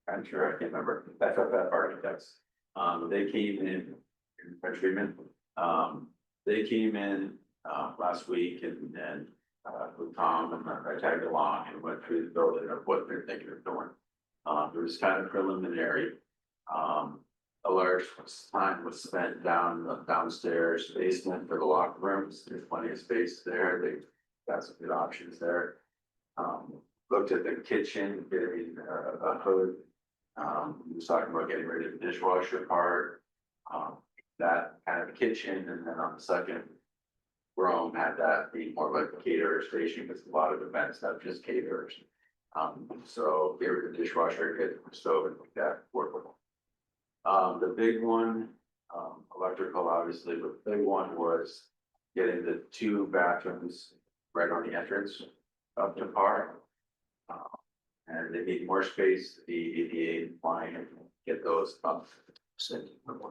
I'm sure I can't remember, FFF Architects. They came in French Friedman. They came in last week and with Tom and I tagged along and went through the building of what they're thinking of doing. It was kind of preliminary. A large time was spent downstairs basement for the locker rooms. There's plenty of space there. They've got some good options there. Looked at the kitchen, getting a hood. He was talking about getting rid of the dishwasher part. That kind of kitchen, and then on the second room had that be more like a caterer station, because a lot of events have just caterers. So get rid of the dishwasher, get the stove and like that work with. The big one, electrical obviously, but the big one was getting the 2 bathrooms right on the entrance up to par. And they need more space, the ADA compliant, and get those up.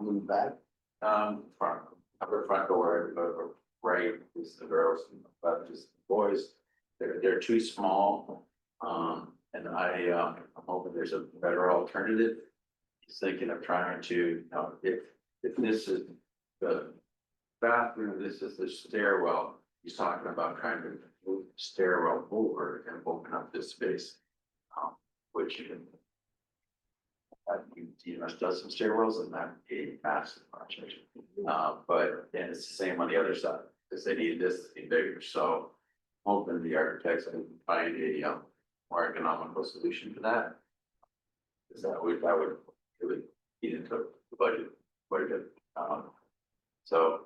Move back. Front, upper front door, right, is the girls, but just the boys, they're too small. And I'm hoping there's a better alternative. He's thinking of trying to, if this is the bathroom, this is the stairwell, he's talking about trying to move the stairwell over and open up this space. Which TMS does some stairwells and that a massive project. But then it's the same on the other side, because they need this to be bigger, so hoping the architects can find a more economical solution to that. Because that would really eat into the budget quite a bit. So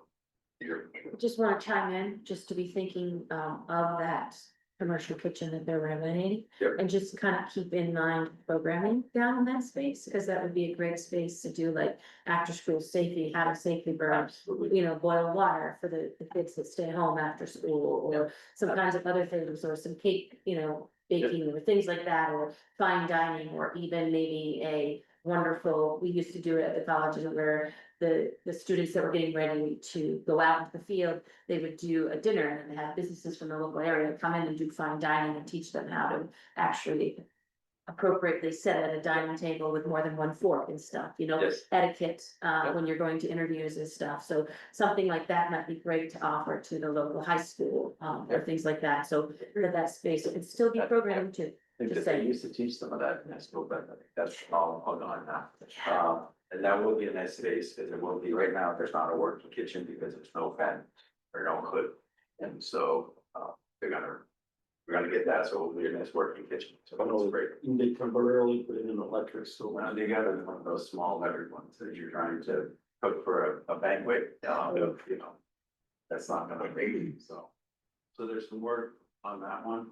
you're, Just wanna chime in, just to be thinking, of that commercial kitchen that they're renovating. Yep. And just kind of keep in mind programming down in that space, because that would be a great space to do like after school safety, how to safely burn, absolutely, you know, boil water for the kids that stay home after school, or some kinds of other things, or some cake, you know, baking, or things like that, or fine dining, or even maybe a wonderful, we used to do it at the colleges where the students that were getting ready to go out into the field, they would do a dinner, and they have businesses from the local area come in and do fine dining and teach them how to actually appropriately sit at a dining table with more than one fork and stuff, you know, yes, etiquette, when you're going to interviews and stuff. So something like that might be great to offer to the local high school, or things like that, so that space can still be programmed too. I think Just that they saying. used to teach some of that in high school, but I think that's all gone now. And that will be a nice space, because it will be, right now, there's not a working kitchen because there's no fan or no hood. And so, we're gonna get that, so it'll be a nice working kitchen, so it's great. They temporarily put in an electric stove. When they got one of those small electric ones that you're trying to cook for a banquet, you know, that's not gonna be, so. So there's some work on that one.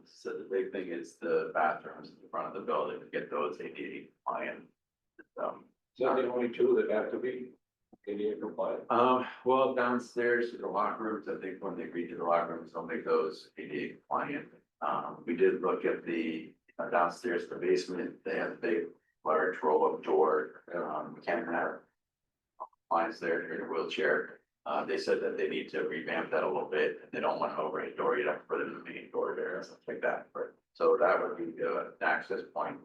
So the big thing is the bathrooms in the front of the building, to get those ADA compliant. Is that the only two that have to be ADA compliant? Well, downstairs, the locker rooms, I think when they redo the locker rooms, they'll make those ADA compliant. We did look at the downstairs, the basement, they have a big, large roll-up door, we can't have clients there, if you're in a wheelchair. They said that they need to revamp that a little bit, and they don't want to overhead door, you'd have to put in the main door there, and stuff like that, but, so that would be an access point.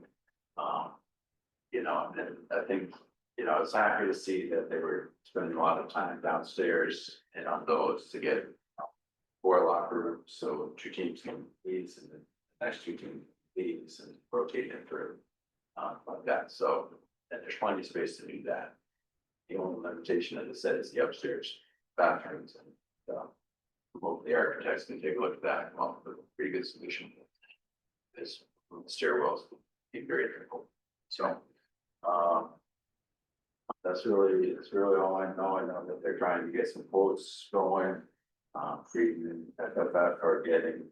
You know, and I think, you know, it's happy to see that they were spending a lot of time downstairs and on those to get 4 locker rooms, so 2 teams can leave, and the next 2 teams leaves and rotate it through. Like that, so, and there's plenty of space to do that. The only limitation, as I said, is the upstairs bathrooms, and, hopefully the architects can take a look at that, and come up with a pretty good solution. This stairwells would be very difficult, so. That's really all I know. I know that they're trying to get some quotes going. Frieden and FFF are getting,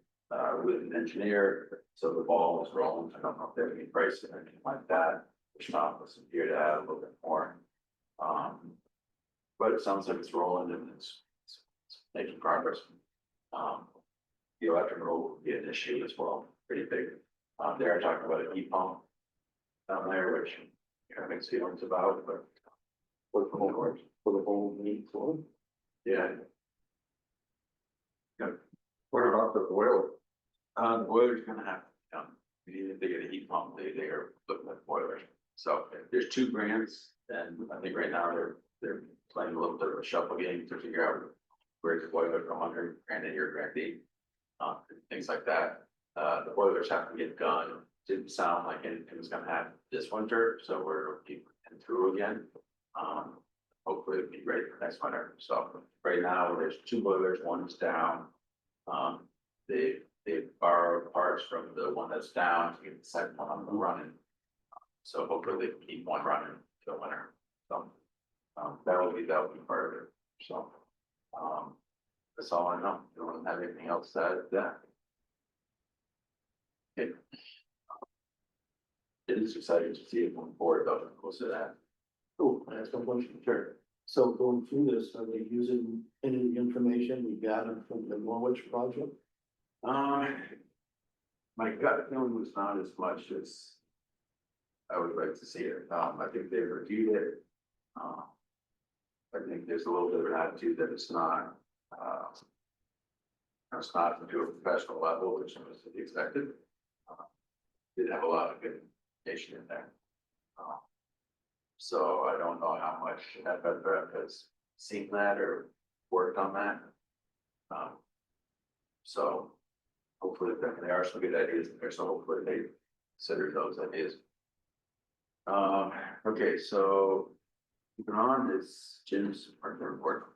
with an engineer, so the ball is rolling. I don't know if they have any pricing or anything like that. Sean was here to add a little bit more. But it sounds like it's rolling and it's making progress. The electrical will be an issue as well, pretty big. They're talking about a heat pump down there, which you know, makes feelings about, but for the whole needs one. Yeah. What about the boiler? The boiler's gonna have to come. If they get a heat pump, they are looking at boilers. So there's 2 grants, and I think right now they're playing a little bit of a shuffle game to figure out where the boiler from under grant a year grant be. Things like that. The boilers have to get done. Didn't sound like anything was gonna happen this winter, so we're keeping through again. Hopefully it'll be ready for next winter. So right now, there's 2 boilers, one is down. They borrowed parts from the one that's down to get the second one up and running. So hopefully they can keep one running till winter. So, that'll be part of it. So, that's all I know. I don't have anything else to add to that. It is exciting to see it moving forward, though, close to that. Oh, I have one question. Sure. So going through this, are they using any of the information we gathered from the Norwich project? My gut feeling was not as much as I would like to see it. I think they reviewed it. I think there's a little bit of an attitude that it's not to a professional level, which was to be expected. Did have a lot of good information in there. So I don't know how much FFF has seen that or worked on that. So hopefully there are some good ideas in there, so hopefully they consider those ideas. Okay, so moving on is Jim's part report.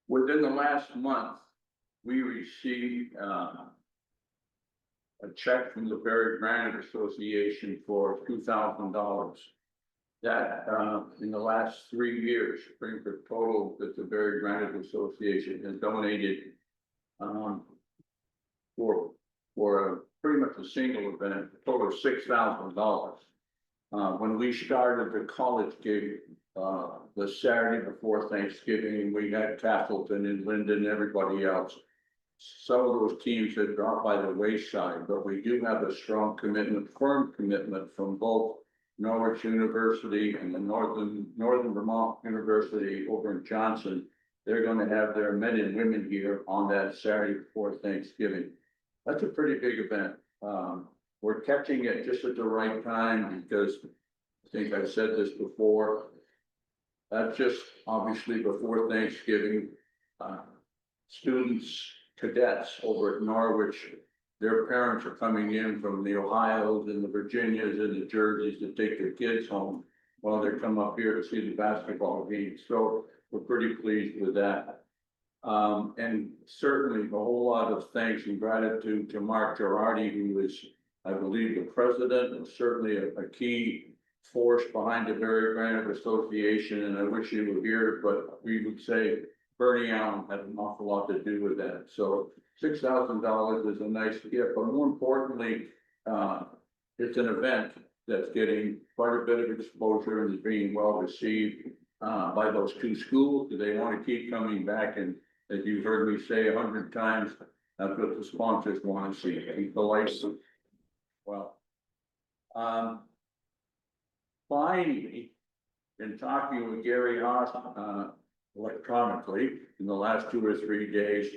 Within the last month, we received, a check from the Barre Granite Association for $2,000. That, in the last 3 years, brings the total that the Barre Granite Association has donated, for, pretty much a single event, a total of $6,000. When we started the college gig, the Saturday before Thanksgiving, we had Castleton and Linden and everybody else. Some of those teams had dropped by the wayside, but we do have a strong commitment, firm commitment from both Norwich University and the Northern Vermont University over in Johnson. They're gonna have their men and women here on that Saturday before Thanksgiving. That's a pretty big event. We're catching it just at the right time because I think I've said this before. That's just obviously before Thanksgiving. Students, cadets over at Norwich, their parents are coming in from the Ohios and the Virginias and the Jerseys to take their kids home while they come up here to see the basketball game. So we're pretty pleased with that. And certainly a whole lot of thanks and gratitude to Mark Girardi, who is, I believe, the president and certainly a key force behind the Barre Granite Association. And I wish you were here, but we would say Bernie Allen had an awful lot to do with that. So $6,000 is a nice gift, but more importantly, it's an event that's getting quite a bit of exposure and is being well received by those two schools. They want to keep coming back, and as you've heard me say 100 times, that's what the sponsors want to see. Keep the lights. Well, finally, in talking with Gary Haas, electronically in the last 2 or 3 days,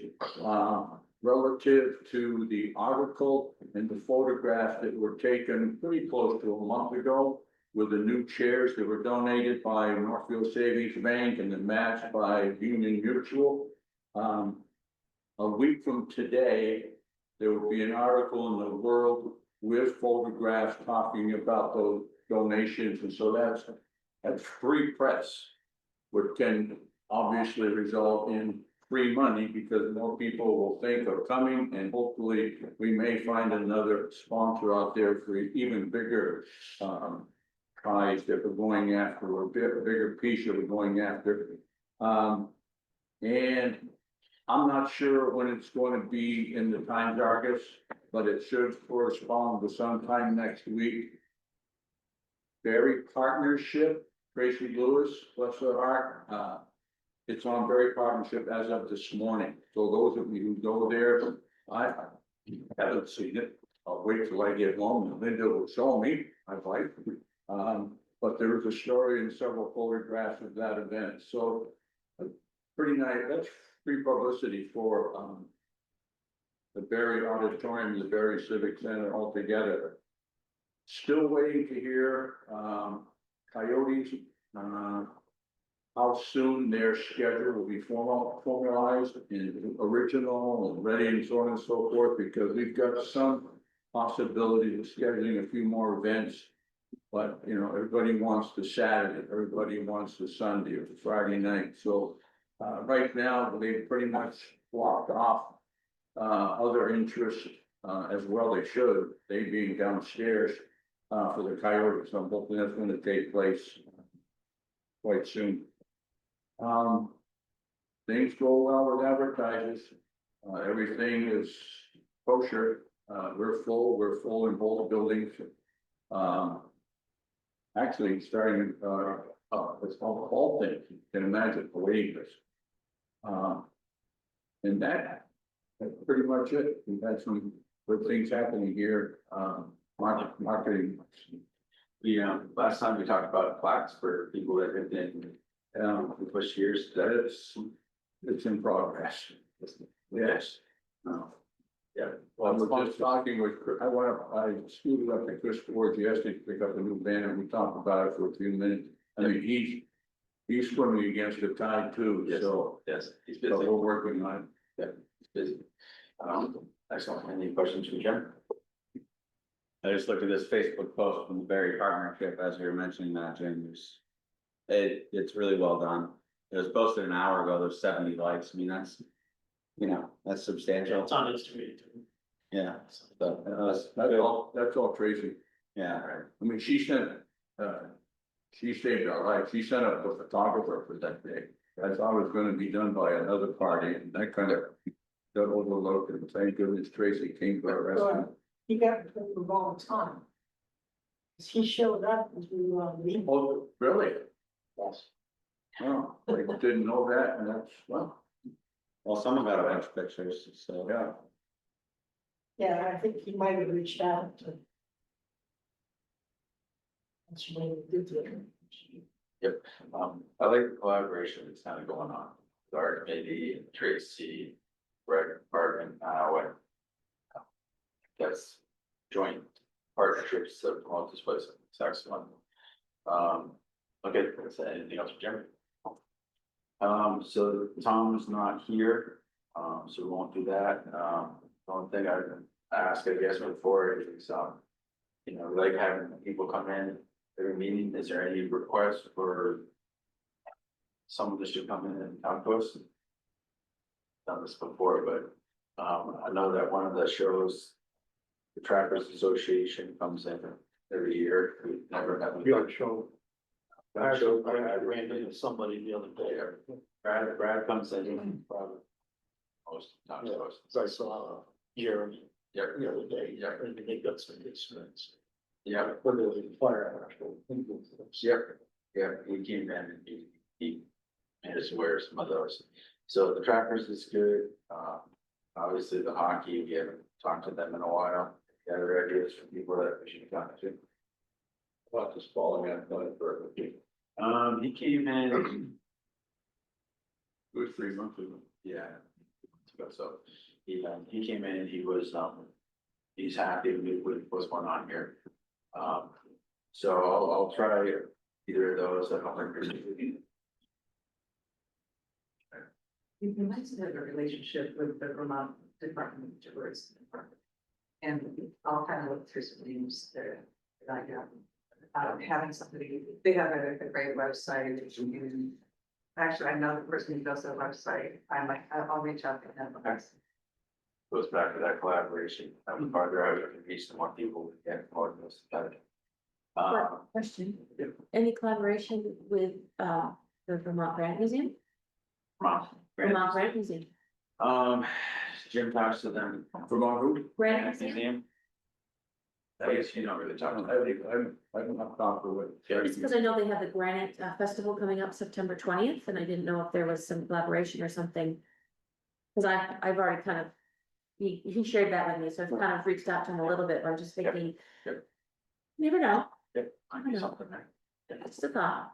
relative to the article and the photographs that were taken pretty close to a month ago with the new chairs that were donated by Northfield Savings Bank and then matched by Union Mutual. A week from today, there will be an article in the World with photographs talking about those donations, and so that's free press, which can obviously result in free money because more people will think of coming, and hopefully we may find another sponsor out there for even bigger prize that we're going after, or a bigger piece that we're going after. And I'm not sure when it's going to be in the Times Argus, but it should correspond with sometime next week. Barre Partnership, Tracy Lewis, bless her heart. It's on Barre Partnership as of this morning. So those of you who go there, I haven't seen it. I'll wait till I get home and Linda will show me. I'd like. But there was a story and several photographs of that event. So pretty nice. That's free publicity for the Barre Auditorium, the Barre Civic Center altogether. Still waiting to hear Coyotes, how soon their schedule will be formalized and original and ready and so on and so forth, because we've got some possibility of scheduling a few more events. But, you know, everybody wants the Saturday, everybody wants the Sunday or the Friday night. So right now, they've pretty much blocked off other interests as well they should, they being downstairs for the Coyotes. So I'm hoping that's going to take place quite soon. Things go well with advertisers. Everything is kosher. We're full in both buildings. Actually, starting, it's called the fall thing. You can imagine the waiting list. And that's pretty much it. We've had some good things happening here. Marketing. Last time we talked about plaques for people that have been, push years, that It's in progress. Yes. Yeah. I was just talking with, I scooted up to Chris Ford yesterday to pick up a new banner. We talked about it for a few minutes. I mean, he's swimming against the tide too, Yes. so. Yes, he's So busy. we're working on it. He's busy. Excellent. Any questions from Jim? I just looked at this Facebook post from the Barre partnership as you were mentioning that, Jim. It's really well done. It was posted an hour ago. There's 70 likes. I mean, that's, that's substantial. It's on Instagram too. Yeah. So, That's all Tracy. yeah. I mean, she saved our life. She sent up a photographer for that day. I thought it was gonna be done by another party and that kind of got overlooked, and thank goodness Tracy came to our rescue. He got the wrong time. He showed up as we were on the. Oh, really? Yes. Oh, I didn't know that, and that's, well, Well, someone got a bunch of pictures, so. yeah. Yeah, I think he might have reached out to. That's when he did it. I like the collaboration that's kind of going on, Barre, maybe Tracy, Greg, Barre, and what. That's joint partnerships that promote this place, it's excellent. Okay, that's anything else, Jim? So Tom's not here, so we won't do that. The only thing I'd ask, I guess, before is, we like having people come in every meeting. Is there any request for someone that should come in and talk to us? Done this before, but, I know that one of the shows, the Trackers Association comes in every year. We never have. Good show. That show, I ran into somebody the other day. Brad comes in probably most times. Yeah, so I saw Jeremy Yeah, the other day. Yeah. And they got some good experience. yeah, Literally fire. yeah, he came in and he made us aware of some of those. So the Trackers is good. Obviously the hockey, we haven't talked to them in a while. The other ideas from people that we should talk to. About this falling out, for He came in, 2 or 3 months ago. yeah. So he came in, he was, he's happy with what's going on here. So I'll try either of those. I don't think It'd be nice to have a relationship with the Vermont Department of Tourism. And I'll kind of look through some names there that I got. Having somebody, they have a great website. And actually, I know the person who does their website. I'll reach out to them. goes back to that collaboration. I'm farther out, we can reach some more people, get more of this better. Question, Yeah. any collaboration with, the Vermont Grant Museum? Vermont Grant Museum, Jim talks to them. Vermont who? Grant Museum, I guess you don't really talk to them. I'm not talking with. just because I know they have the Granite Festival coming up September 20th, and I didn't know if there was some collaboration or something. Cause I've already kind of, he shared that with me, so I've kind of reached out to him a little bit, but I'm just thinking. Yep. Never know, Might be something there. just a thought.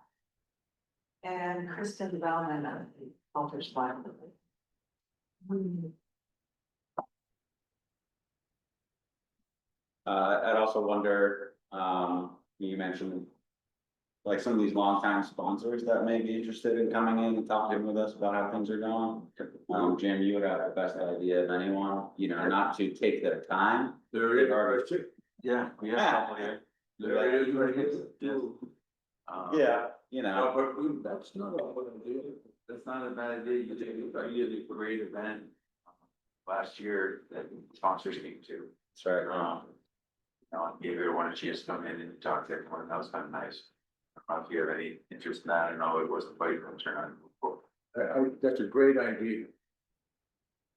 And Kristen Development of the Alter Smile. I'd also wonder, you mentioned. Like some of these longtime sponsors that may be interested in coming in and talking with us about how things are going. Jim, you would have the best idea of anyone, not to take their time. There They've already- is. Yeah, we have a couple here. There it is right here. Yeah, No, but that's not a bad idea. That's not a bad idea. You did a great event last year that sponsors came to. that's right. Gave everyone a chance to come in and talk to everyone. That was kind of nice. I don't know if you have any interest in that. I know it wasn't quite going to turn on. That's a great idea.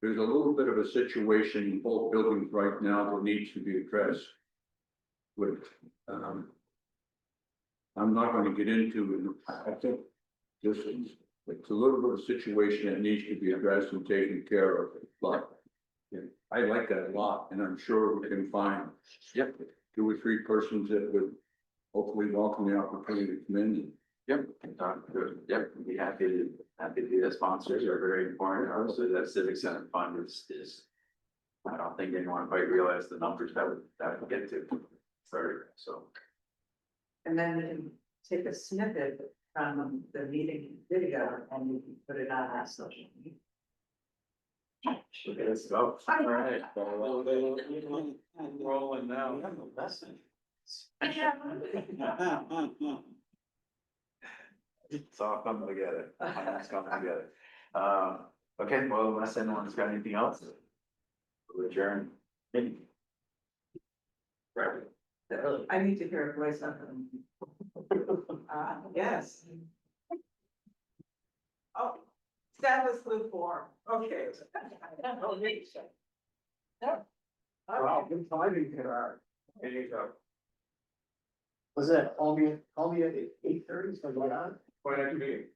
There's a little bit of a situation in both buildings right now that needs to be addressed. With, I'm not gonna get into it. I think this is, it's a little bit of a situation that needs to be addressed and taken care of, but. Yeah, I like that a lot, and I'm sure we can find. Yep. 2 or 3 persons that would hopefully welcome the opportunity to come in. Yep, good. Yep, we'd be happy to do that. Sponsors are very important. Obviously, that Civic Center fund is. I don't think anyone quite realized the numbers that would get to. Sorry, so. And then you can take a snippet from the meeting video and you can put it on our social media. Let's go. All right. Rolling now. It's all coming together. It's coming together. Okay, well, unless anyone's got anything else. We'll adjourn. Right. I need to hear a voice of them. Yes. Oh, status lukewarm, okay. Wow, good timing there. Here you go. Was that, call me at 8:30, so like that? Point out to me.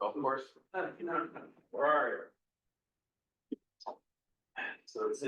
Golf course. Where are you? So it's.